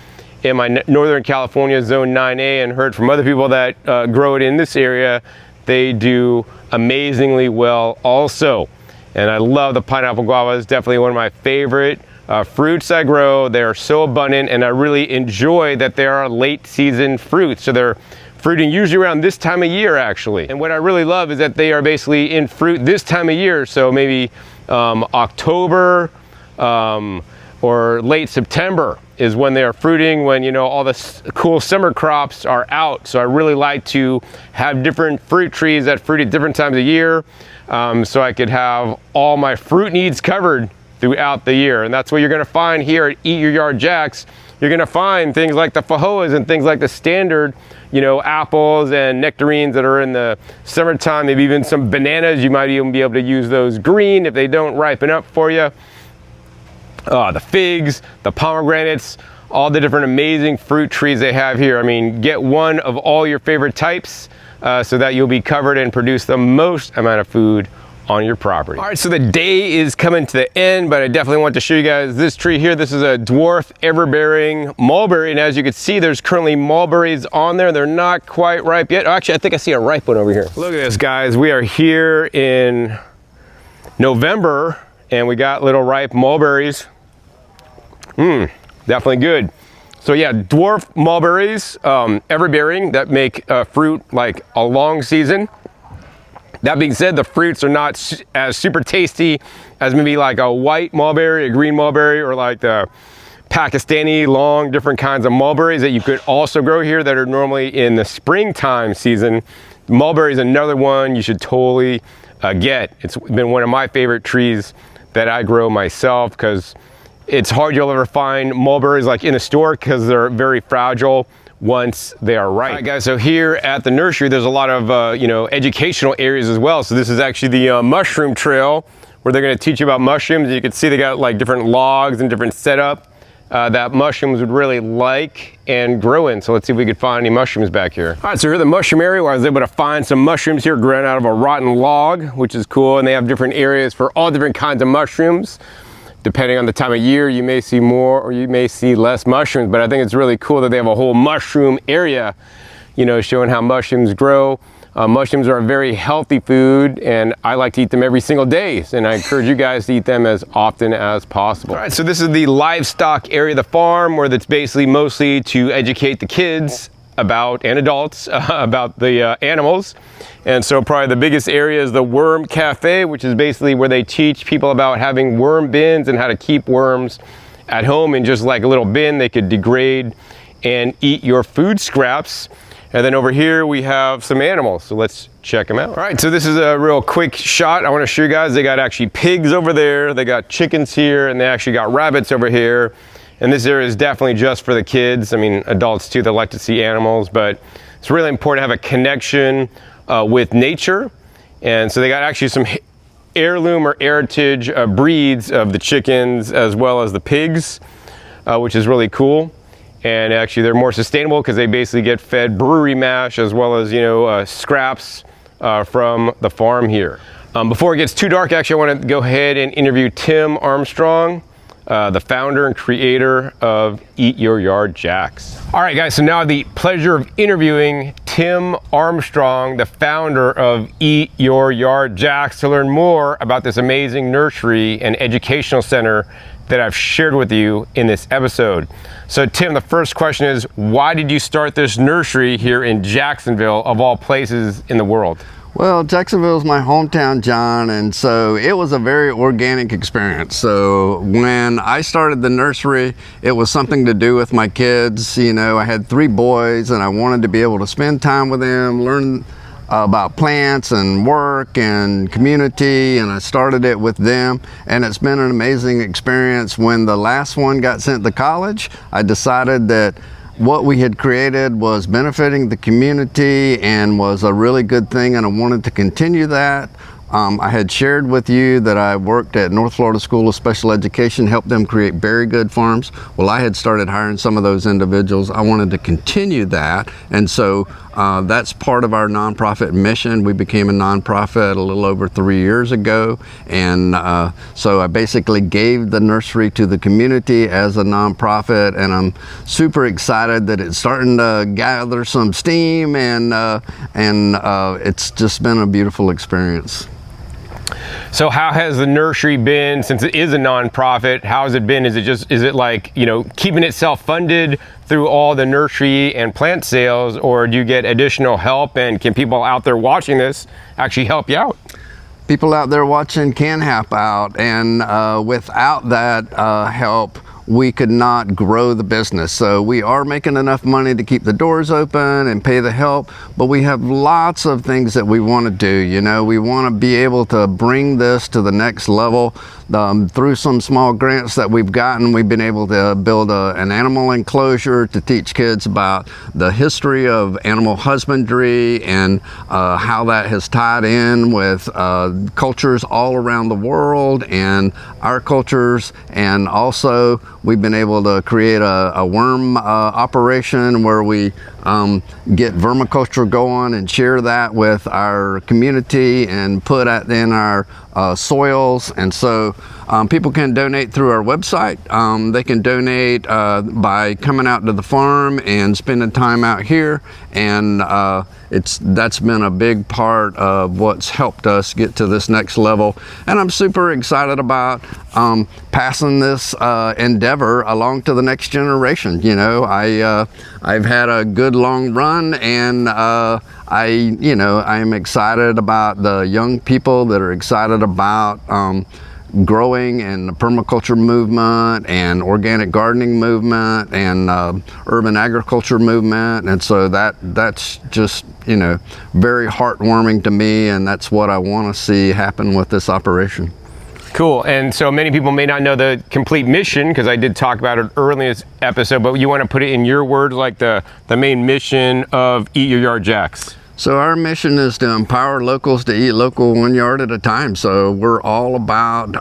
in my Northern California zone 9A, and heard from other people that grow it in this area. They do amazingly well also. And I love the pineapple guavas, definitely one of my favorite fruits I grow. They are so abundant, and I really enjoy that they are late season fruits. So they're fruiting usually around this time of year actually. And what I really love is that they are basically in fruit this time of year. So maybe October or late September is when they are fruiting, when all the cool summer crops are out. So I really like to have different fruit trees that fruit at different times of year, so I could have all my fruit needs covered throughout the year. And that's what you're gonna find here at Eat Your Yard JAX. You're gonna find things like the fajoas and things like the standard, apples and nectarines that are in the summertime, maybe even some bananas. You might even be able to use those green if they don't ripen up for you. The figs, the pomegranates, all the different amazing fruit trees they have here. I mean, get one of all your favorite types so that you'll be covered and produce the most amount of food on your property. All right, so the day is coming to the end, but I definitely want to show you guys this tree here. This is a dwarf ever-bearing mulberry, and as you can see, there's currently mulberries on there. They're not quite ripe yet. Actually, I think I see a ripe one over here. Look at this, guys. We are here in November, and we got little ripe mulberries. Definitely good. So yeah, dwarf mulberries, ever-bearing, that make fruit like a long season. That being said, the fruits are not as super tasty as maybe like a white mulberry, a green mulberry, or like the Pakistani long different kinds of mulberries that you could also grow here that are normally in the springtime season. Mulberry is another one you should totally get. It's been one of my favorite trees that I grow myself because it's hard you'll ever find mulberries like in the store because they're very fragile once they are ripe. All right, guys, so here at the nursery, there's a lot of, educational areas as well. So this is actually the mushroom trail where they're gonna teach you about mushrooms. You can see they got like different logs and different setup that mushrooms would really like and grow in. So let's see if we could find any mushrooms back here. All right, so here at the mushroom area, where I was able to find some mushrooms here growing out of a rotten log, which is cool. And they have different areas for all different kinds of mushrooms. Depending on the time of year, you may see more or you may see less mushrooms, but I think it's really cool that they have a whole mushroom area, you know, showing how mushrooms grow. Mushrooms are a very healthy food, and I like to eat them every single day, and I encourage you guys to eat them as often as possible. All right, so this is the livestock area of the farm, where that's basically mostly to educate the kids about, and adults, about the animals. And so probably the biggest area is the worm cafe, which is basically where they teach people about having worm bins and how to keep worms at home in just like a little bin they could degrade and eat your food scraps. And then over here we have some animals, so let's check them out. All right, so this is a real quick shot. I want to show you guys, they got actually pigs over there, they got chickens here, and they actually got rabbits over here. And this area is definitely just for the kids. I mean, adults too, that like to see animals, but it's really important to have a connection with nature. And so they got actually some heirloom or heritage breeds of the chickens as well as the pigs, which is really cool. And actually they're more sustainable because they basically get fed brewery mash as well as, you know, scraps from the farm here. Before it gets too dark, actually I want to go ahead and interview Tim Armstrong, the founder and creator of Eat Your Yard JAX. All right guys, so now I have the pleasure of interviewing Tim Armstrong, the founder of Eat Your Yard JAX, to learn more about this amazing nursery and educational center that I've shared with you in this episode. So Tim, the first question is, why did you start this nursery here in Jacksonville, of all places in the world? Well, Jacksonville is my hometown, John, and so it was a very organic experience. So when I started the nursery, it was something to do with my kids. You know, I had 3 boys and I wanted to be able to spend time with them, learn about plants and work and community, and I started it with them, and it's been an amazing experience. When the last one got sent to college, I decided that what we had created was benefiting the community and was a really good thing, and I wanted to continue that. I had shared with you that I worked at North Florida School of Special Education, helped them create very good farms. Well, I had started hiring some of those individuals. I wanted to continue that, and so that's part of our nonprofit mission. We became a nonprofit a little over 3 years ago, and so I basically gave the nursery to the community as a nonprofit, and I'm super excited that it's starting to gather some steam, and it's just been a beautiful experience. So how has the nursery been, since it is a nonprofit? How has it been? Is it like, you know, keeping it self-funded through all the nursery and plant sales, or do you get additional help, and can people out there watching this actually help you out? People out there watching can help out, and without that help, we could not grow the business. So we are making enough money to keep the doors open and pay the help, but we have lots of things that we want to do. You know, we want to be able to bring this to the next level. Through some small grants that we've gotten, we've been able to build an animal enclosure to teach kids about the history of animal husbandry and how that has tied in with cultures all around the world and our cultures. And also we've been able to create a worm operation where we get vermiculture going and share that with our community and put it in our soils. And so people can donate through our website. They can donate by coming out to the farm and spending time out here, and that's been a big part of what's helped us get to this next level. And I'm super excited about passing this endeavor along to the next generation. You know, I've had a good long run, and I'm excited about the young people that are excited about growing, and the permaculture movement and organic gardening movement and urban agriculture movement. And so that's just, you know, very heartwarming to me, and that's what I want to see happen with this operation. Cool. And so many people may not know the complete mission, because I did talk about it early in this episode, but you want to put it in your words, like the main mission of Eat Your Yard JAX. So our mission is to empower locals to eat local 1 yard at a time. So we're all about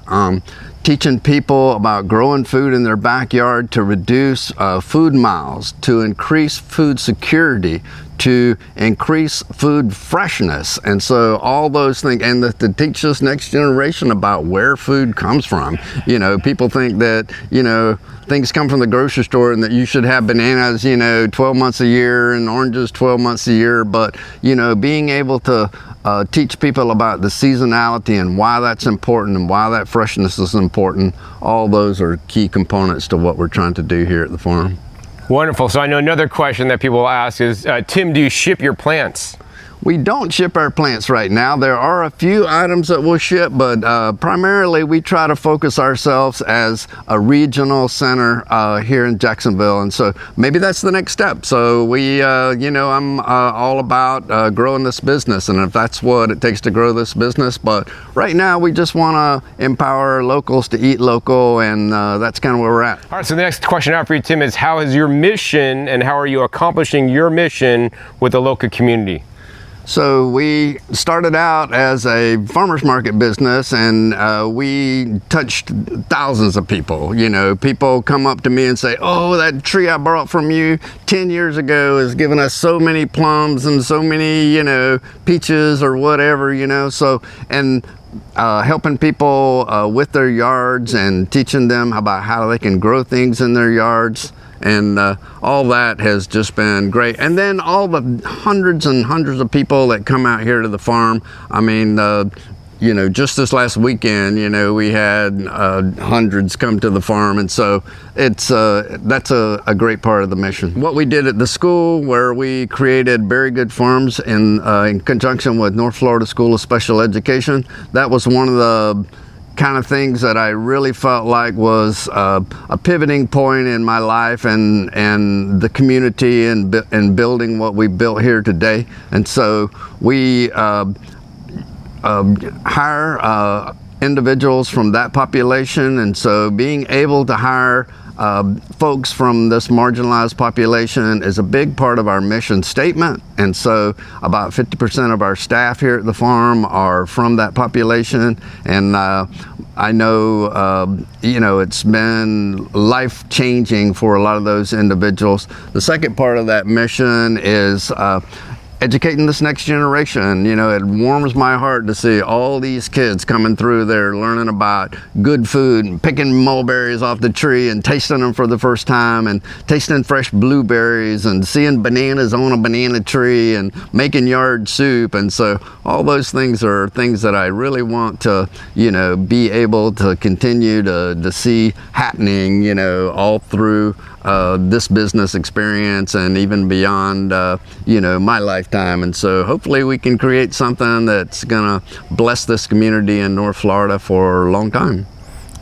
teaching people about growing food in their backyard to reduce food miles, to increase food security, to increase food freshness. And so all those things, and to teach this next generation about where food comes from. You know, people think that, you know, things come from the grocery store and that you should have bananas, you know, 12 months a year and oranges 12 months a year. But, you know, being able to teach people about the seasonality and why that's important and why that freshness is important, all those are key components to what we're trying to do here at the farm. Wonderful. So I know another question that people will ask is, Tim, do you ship your plants? We don't ship our plants right now. There are a few items that we'll ship, but primarily we try to focus ourselves as a regional center here in Jacksonville, and so maybe that's the next step. So we, you know, I'm all about growing this business, and if that's what it takes to grow this business, but right now we just want to empower locals to eat local, and that's kind of where we're at. All right, so the next question out for you, Tim, is how is your mission and how are you accomplishing your mission with the local community? So we started out as a farmer's market business, and we touched thousands of people. You know, people come up to me and say, oh, that tree I brought from you 10 years ago has given us so many plums and so many, you know, peaches or whatever, you know. So, and helping people with their yards and teaching them about how they can grow things in their yards. And all that has just been great. And then all the hundreds and hundreds of people that come out here to the farm. I mean, you know, just this last weekend, you know, we had hundreds come to the farm. And so it's that's a great part of the mission. What we did at the school, where we created Very Good Farms in conjunction with North Florida School of Special Education, that was one of the kind of things that I really felt like was a pivoting point in my life and the community and building what we built here today. And so we hire individuals from that population, and so being able to hire folks from this marginalized population is a big part of our mission statement. And so about 50% of our staff here at the farm are from that population. And I know, you know, it's been life-changing for a lot of those individuals. The second part of that mission is educating this next generation. You know, it warms my heart to see all these kids coming through there learning about good food and picking mulberries off the tree and tasting them for the first time and tasting fresh blueberries and seeing bananas on a banana tree and making yard soup. And so all those things are things that I really want to, you know, be able to continue to see happening, you know, all through this business experience and even beyond, you know, my lifetime. And so hopefully we can create something that's gonna bless this community in North Florida for a long time.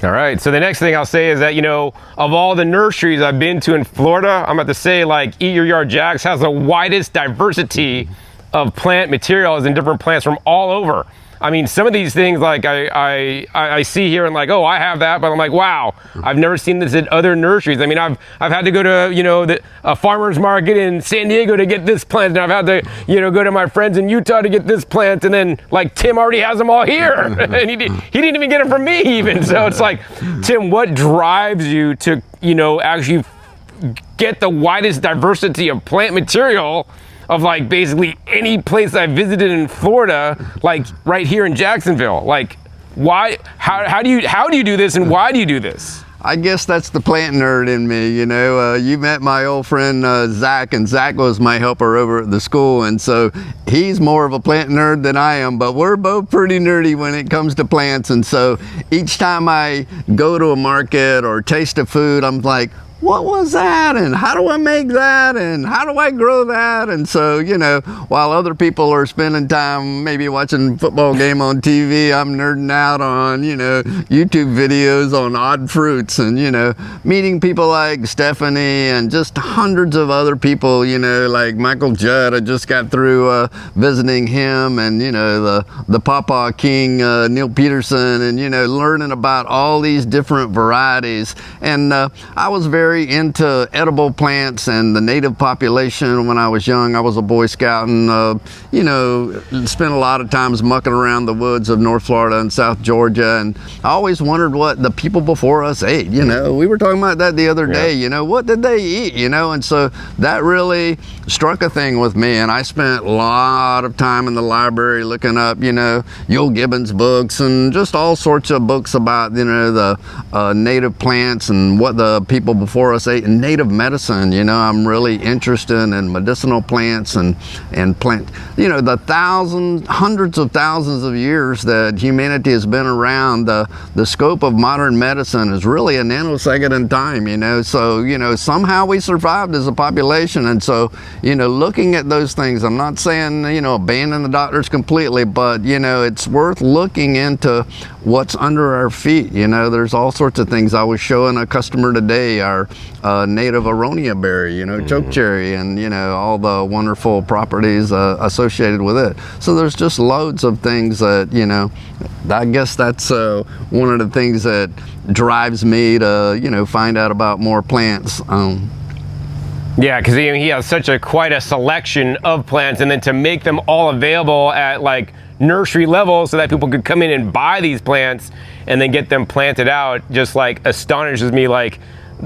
All right, so the next thing I'll say is that, you know, of all the nurseries I've been to in Florida, I'm about to say, like, Eat Your Yard JAX has the widest diversity of plant materials and different plants from all over. I mean, some of these things, like, I see here and like, oh, I have that, but I'm like, wow, I've never seen this at other nurseries. I mean, I've had to go to, you know, a farmer's market in San Diego to get this plant, and I've had to, you know, go to my friends in Utah to get this plant, and then, like, Tim already has them all here, and he didn't even get them from me even. So it's like, Tim, what drives you to, you know, actually get the widest diversity of plant material of, like, basically any place I visited in Florida, like right here in Jacksonville? Like, why, how do you do this, and why do you do this? I guess that's the plant nerd in me, you know. You met my old friend Zach, and Zach was my helper over at the school, and so he's more of a plant nerd than I am, but we're both pretty nerdy when it comes to plants. And so each time I go to a market or taste a food, I'm like, what was that, and how do I make that, and how do I grow that? And so, you know, while other people are spending time maybe watching a football game on TV, I'm nerding out on, you know, YouTube videos on odd fruits, and, you know, meeting people like Stephanie and just hundreds of other people, you know, like Michael Judd. I just got through visiting him, and, you know, the Pawpaw King, Neil Peterson, and, you know, learning about all these different varieties. And I was very very into edible plants and the native population. When I was young, I was a Boy Scout and, you know, spent a lot of times mucking around the woods of North Florida and South Georgia. And I always wondered what the people before us ate. You know, we were talking about that the other day, you know, what did they eat, you know? And so that really struck a thing with me. And I spent a lot of time in the library looking up, you know, Yule Gibbons books and just all sorts of books about, you know, the native plants and what the people before us ate, and native medicine. You know, I'm really interested in medicinal plants and plant, you know, the hundreds of thousands of years that humanity has been around. The scope of modern medicine is really a nanosecond in time, you know. So, you know, somehow we survived as a population. And so, you know, looking at those things, I'm not saying, you know, abandon the doctors completely, but, you know, it's worth looking into what's under our feet. You know, there's all sorts of things. I was showing a customer today our native aronia berry, you know, chokecherry, and, you know, all the wonderful properties associated with it. So there's just loads of things that, you know, I guess that's one of the things that drives me to, you know, find out about more plants. Yeah, because he has such quite a selection of plants, and then to make them all available at like nursery level so that people could come in and buy these plants and then get them planted out just like astonishes me. Like,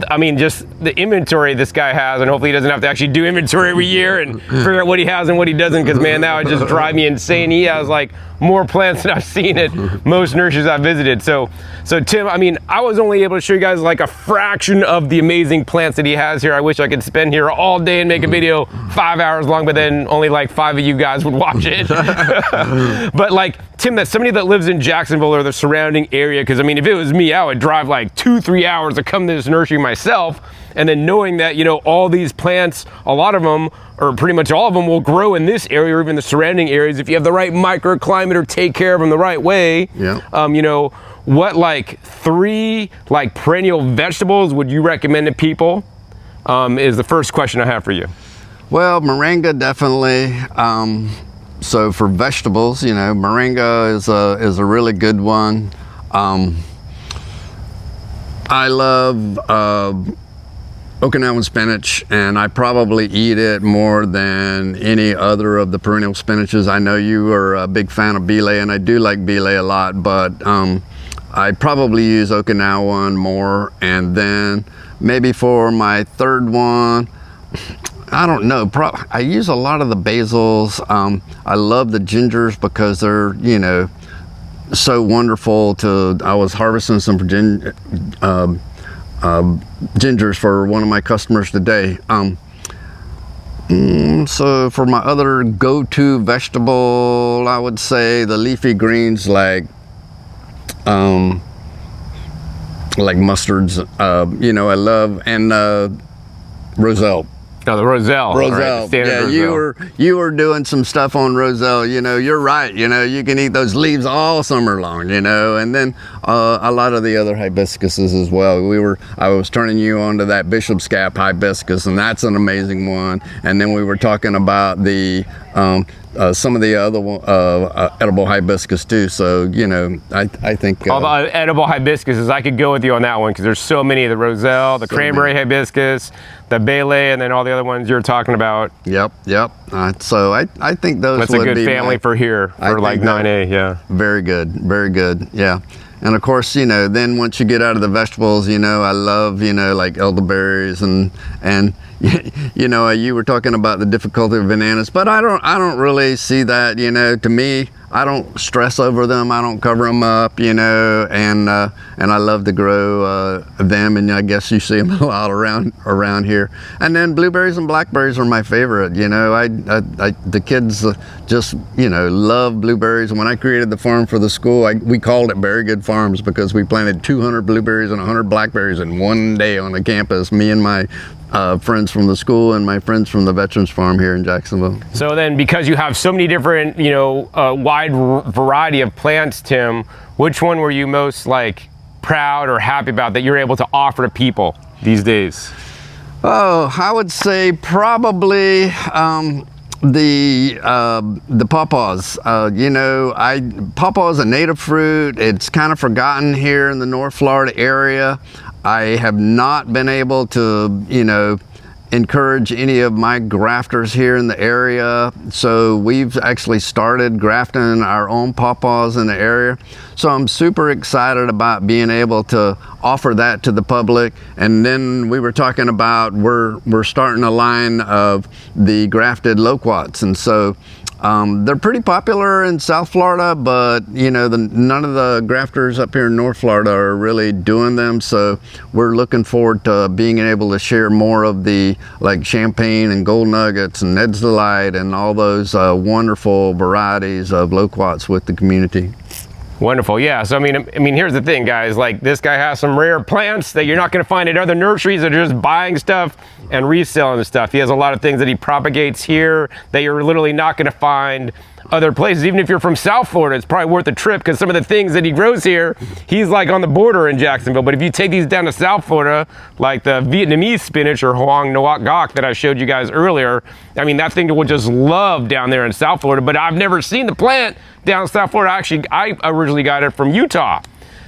I mean, just the inventory this guy has, and hopefully he doesn't have to actually do inventory every year and figure out what he has and what he doesn't, because man, that would just drive me insane. He has like more plants than I've seen at most nurseries I've visited. So Tim, I mean, I was only able to show you guys like a fraction of the amazing plants that he has here. I wish I could spend here all day and make a video 5 hours long, but then only like 5 of you guys would watch it. But like, Tim, that's somebody that lives in Jacksonville or the surrounding area, because I mean, if it was me, I would drive like 2-3 hours to come to this nursery myself. And then knowing that, you know, all these plants, a lot of them, or pretty much all of them, will grow in this area or even the surrounding areas if you have the right microclimate or take care of them the right way. Yeah. You know, what like 3 like perennial vegetables would you recommend to people? Is the first question I have for you. Well, moringa definitely. So for vegetables, you know, moringa is a really good one. I love Okinawan spinach, and I probably eat it more than any other of the perennial spinaches. I know you are a big fan of belay, and I do like belay a lot, but I probably use Okinawan more. And then maybe for my third one, I don't know, I use a lot of the basils. I love the gingers because they're, you know, so wonderful to, I was harvesting some gingers for one of my customers today. So for my other go-to vegetable, I would say the leafy greens like mustards, you know, I love, and Roselle. Oh, the Roselle. Roselle. Right, yeah, Roselle. You were doing some stuff on Roselle. You know, you're right. You know, you can eat those leaves all summer long, you know, and then a lot of the other hibiscuses as well. I was turning you on to that bishop's cap hibiscus, and that's an amazing one. And then we were talking about the some of the other edible hibiscus too. So, you know, I think all the edible hibiscuses, I could go with you on that one, because there's so many. The Roselle, the cranberry hibiscus, the belay, and then all the other ones you're talking about. Yep. So I think those that's a good family for here for like 9A. Yeah, very good. Yeah. And of course, you know, then once you get out of the vegetables, you know, I love, you know, like elderberries and you know, you were talking about the difficulty of bananas, but I don't really see that, you know. To me, I don't stress over them. I don't cover them up, you know, and I love to grow them, and I guess you see them a lot around here. And then blueberries and blackberries are my favorite. You know, the kids just, you know, love blueberries. When I created the farm for the school, we called it Berry Good Farms because we planted 200 blueberries and 100 blackberries in one day on the campus. Me and my friends from the school and my friends from the Veterans Farm here in Jacksonville. So then, because you have so many different, you know, wide variety of plants, Tim, which one were you most like proud or happy about that you're able to offer to people these days? Oh, I would say probably the pawpaws. You know, pawpaw is a native fruit. It's kind of forgotten here in the North Florida area. I have not been able to, you know, encourage any of my grafters here in the area. So we've actually started grafting our own pawpaws in the area. So I'm super excited about being able to offer that to the public. And then we were talking about, we're starting a line of the grafted loquats. And so they're pretty popular in South Florida, but you know, none of the grafters up here in North Florida are really doing them. So we're looking forward to being able to share more of the like champagne and gold nuggets and Ned's Delight and all those wonderful varieties of loquats with the community. Wonderful, yeah. So I mean, here's the thing, guys. Like, this guy has some rare plants that you're not going to find at other nurseries that are just buying stuff and reselling the stuff. He has a lot of things that he propagates here that you're literally not going to find other places. Even if you're from South Florida, it's probably worth a trip, because some of the things that he grows here, he's like on the border in Jacksonville. But if you take these down to South Florida, like the Vietnamese spinach or Hoan, Ngoc that I showed you guys earlier, I mean, that thing will just love down there in South Florida. But I've never seen the plant down in South Florida. Actually, I originally got it from Utah.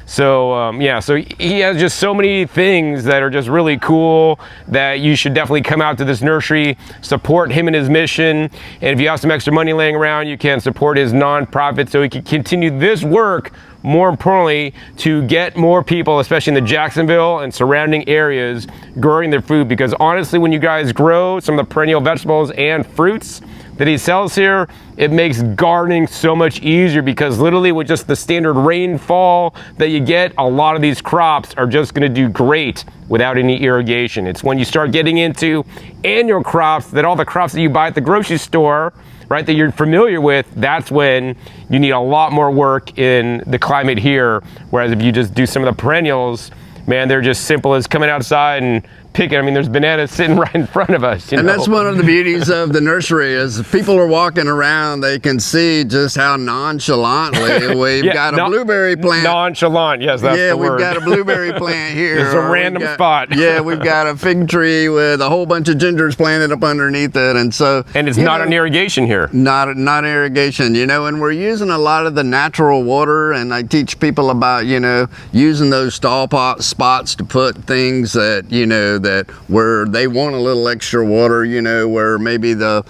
So yeah, so he has just so many things that are just really cool that you should definitely come out to this nursery, support him and his mission. And if you have some extra money laying around, you can support his nonprofit so he can continue this work. More importantly, to get more people, especially in the Jacksonville and surrounding areas, growing their food. Because honestly, when you guys grow some of the perennial vegetables and fruits that he sells here, it makes gardening so much easier, because literally with just the standard rainfall that you get, a lot of these crops are just gonna do great without any irrigation. It's when you start getting into annual crops, that all the crops that you buy at the grocery store, right, that you're familiar with, that's when you need a lot more work in the climate here. Whereas if you just do some of the perennials, man, they're just simple as coming outside and picking. I mean, there's bananas sitting right in front of us. You know? That's one of the beauties of the nursery, is people are walking around, they can see just how nonchalantly we've got a blueberry plant. Nonchalant, yes, that's the word. We've got a blueberry plant here. It's a random spot. Yeah, we've got a fig tree with a whole bunch of gingers planted up underneath it, and so. And it's not an irrigation here. Not irrigation, you know, and we're using a lot of the natural water, and I teach people about, you know, using those stall pot spots to put things that, you know, that where they want a little extra water, you know, where maybe the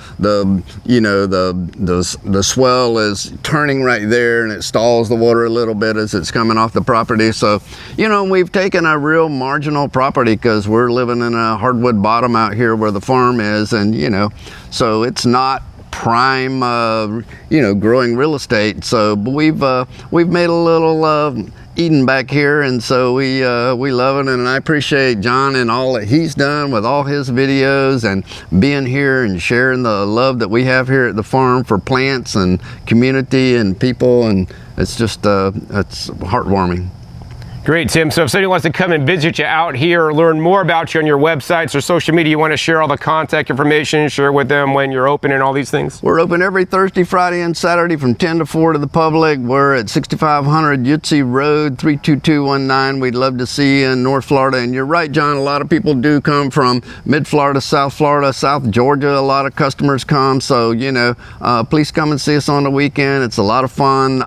swell is turning right there and it stalls the water a little bit as it's coming off the property. So, you know, we've taken a real marginal property, because we're living in a hardwood bottom out here where the farm is, and you know, so it's not prime you know, growing real estate. So but we've made a little Eden back here, and so we love it. And I appreciate John and all that he's done with all his videos, and being here and sharing the love that we have here at the farm for plants and community and people, and it's just it's heartwarming. Great, Tim. So if somebody wants to come and visit you out here or learn more about you on your websites or social media, you want to share all the contact information, share with them when you're open and all these things? We're open every Thursday, Friday, and Saturday from 10 to 4 to the public. We're at 6500 Yutzi Road, 32219. We'd love to see you in North Florida. And you're right, John, a lot of people do come from mid-Florida, South Georgia. A lot of customers come. So, you know, please come and see us on the weekend. It's a lot of fun.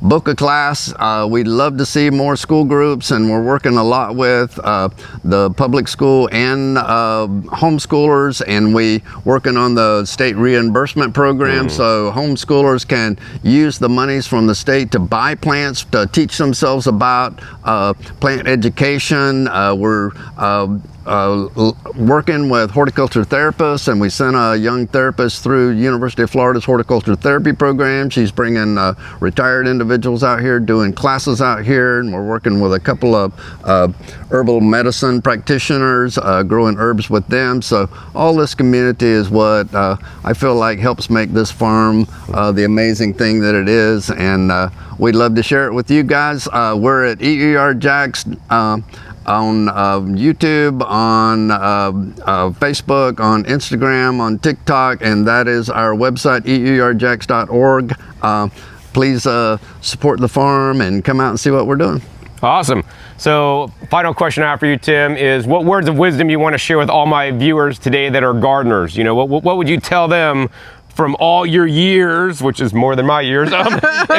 Book a class. We'd love to see more school groups, and we're working a lot with the public school and homeschoolers, and we working on the state reimbursement program. So homeschoolers can use the monies from the state to buy plants to teach themselves about plant education. We're working with horticulture therapists, and we sent a young therapist through University of Florida's horticulture therapy program. She's bringing retired individuals out here doing classes out here, and we're working with a couple of herbal medicine practitioners, growing herbs with them. So all this community is what I feel like helps make this farm the amazing thing that it is, and we'd love to share it with you guys. We're at Eat Your Yard JAX on YouTube, on Facebook, on Instagram, on TikTok, and that is our website, eatyouryardjax.org. Please support the farm and come out and see what we're doing. Awesome. So final question I have for you, Tim, is what words of wisdom you want to share with all my viewers today that are gardeners? You know, what would you tell them from all your years, which is more than my years,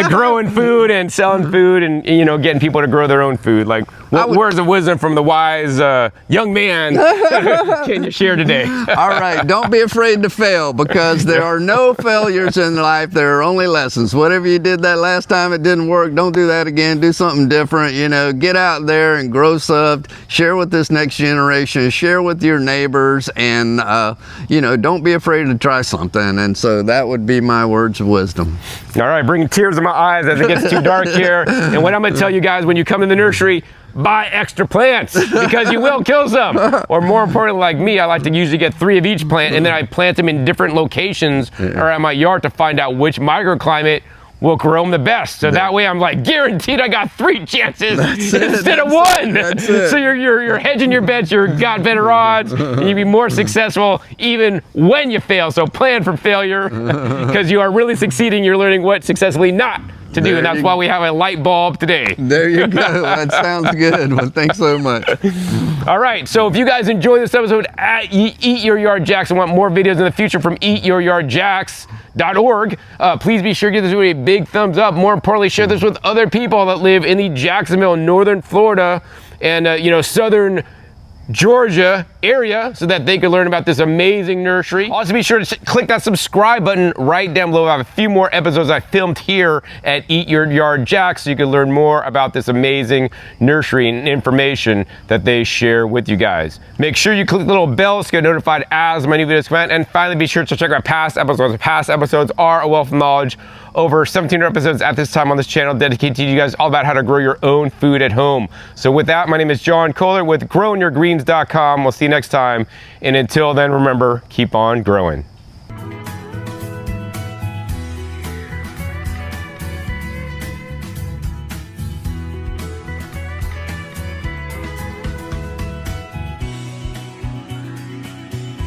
growing food and selling food and, you know, getting people to grow their own food. Like, what words of wisdom from the wise young man can you share today? All right, don't be afraid to fail, because there are no failures in life. There are only lessons. Whatever you did that last time it didn't work, don't do that again. Do something different. You know, get out there and grow stuff. Share with this next generation. Share with your neighbors, and you know, don't be afraid to try something. And so that would be my words of wisdom. All right, bringing tears to my eyes as it gets too dark here. And what I'm going to tell you guys, when you come in the nursery, buy extra plants, because you will kill some. Or more importantly, like me, I like to usually get 3 of each plant, and then I plant them in different locations around my yard to find out which microclimate will grow them the best. So that way I'm like guaranteed I got 3 chances instead of 1. So you're hedging your bets, you've got better odds, and you'll be more successful even when you fail. So plan for failure, because you are really succeeding. You're learning what successfully not to do, and that's why we have a light bulb today. There you go. That sounds good. Well, thanks so much. All right, so if you guys enjoy this episode at Eat Your Yard JAX and want more videos in the future from eatyouryardjax.org, please be sure to give this video a big thumbs up. More importantly, share this with other people that live in the Jacksonville, northern Florida, and you know, southern Georgia area, so that they could learn about this amazing nursery. Also, be sure to click that subscribe button right down below. I have a few more episodes I filmed here at Eat Your Yard JAX, so you can learn more about this amazing nursery and information that they share with you guys. Make sure you click the little bell to get notified as my new videos come out. And finally, be sure to check out past episodes. Past episodes are a wealth of knowledge. Over 1,700 episodes at this time on this channel dedicated to you guys all about how to grow your own food at home. So with that, my name is John Kohler with growingyourgreens.com. We'll see you next time. And until then, remember, keep on growing.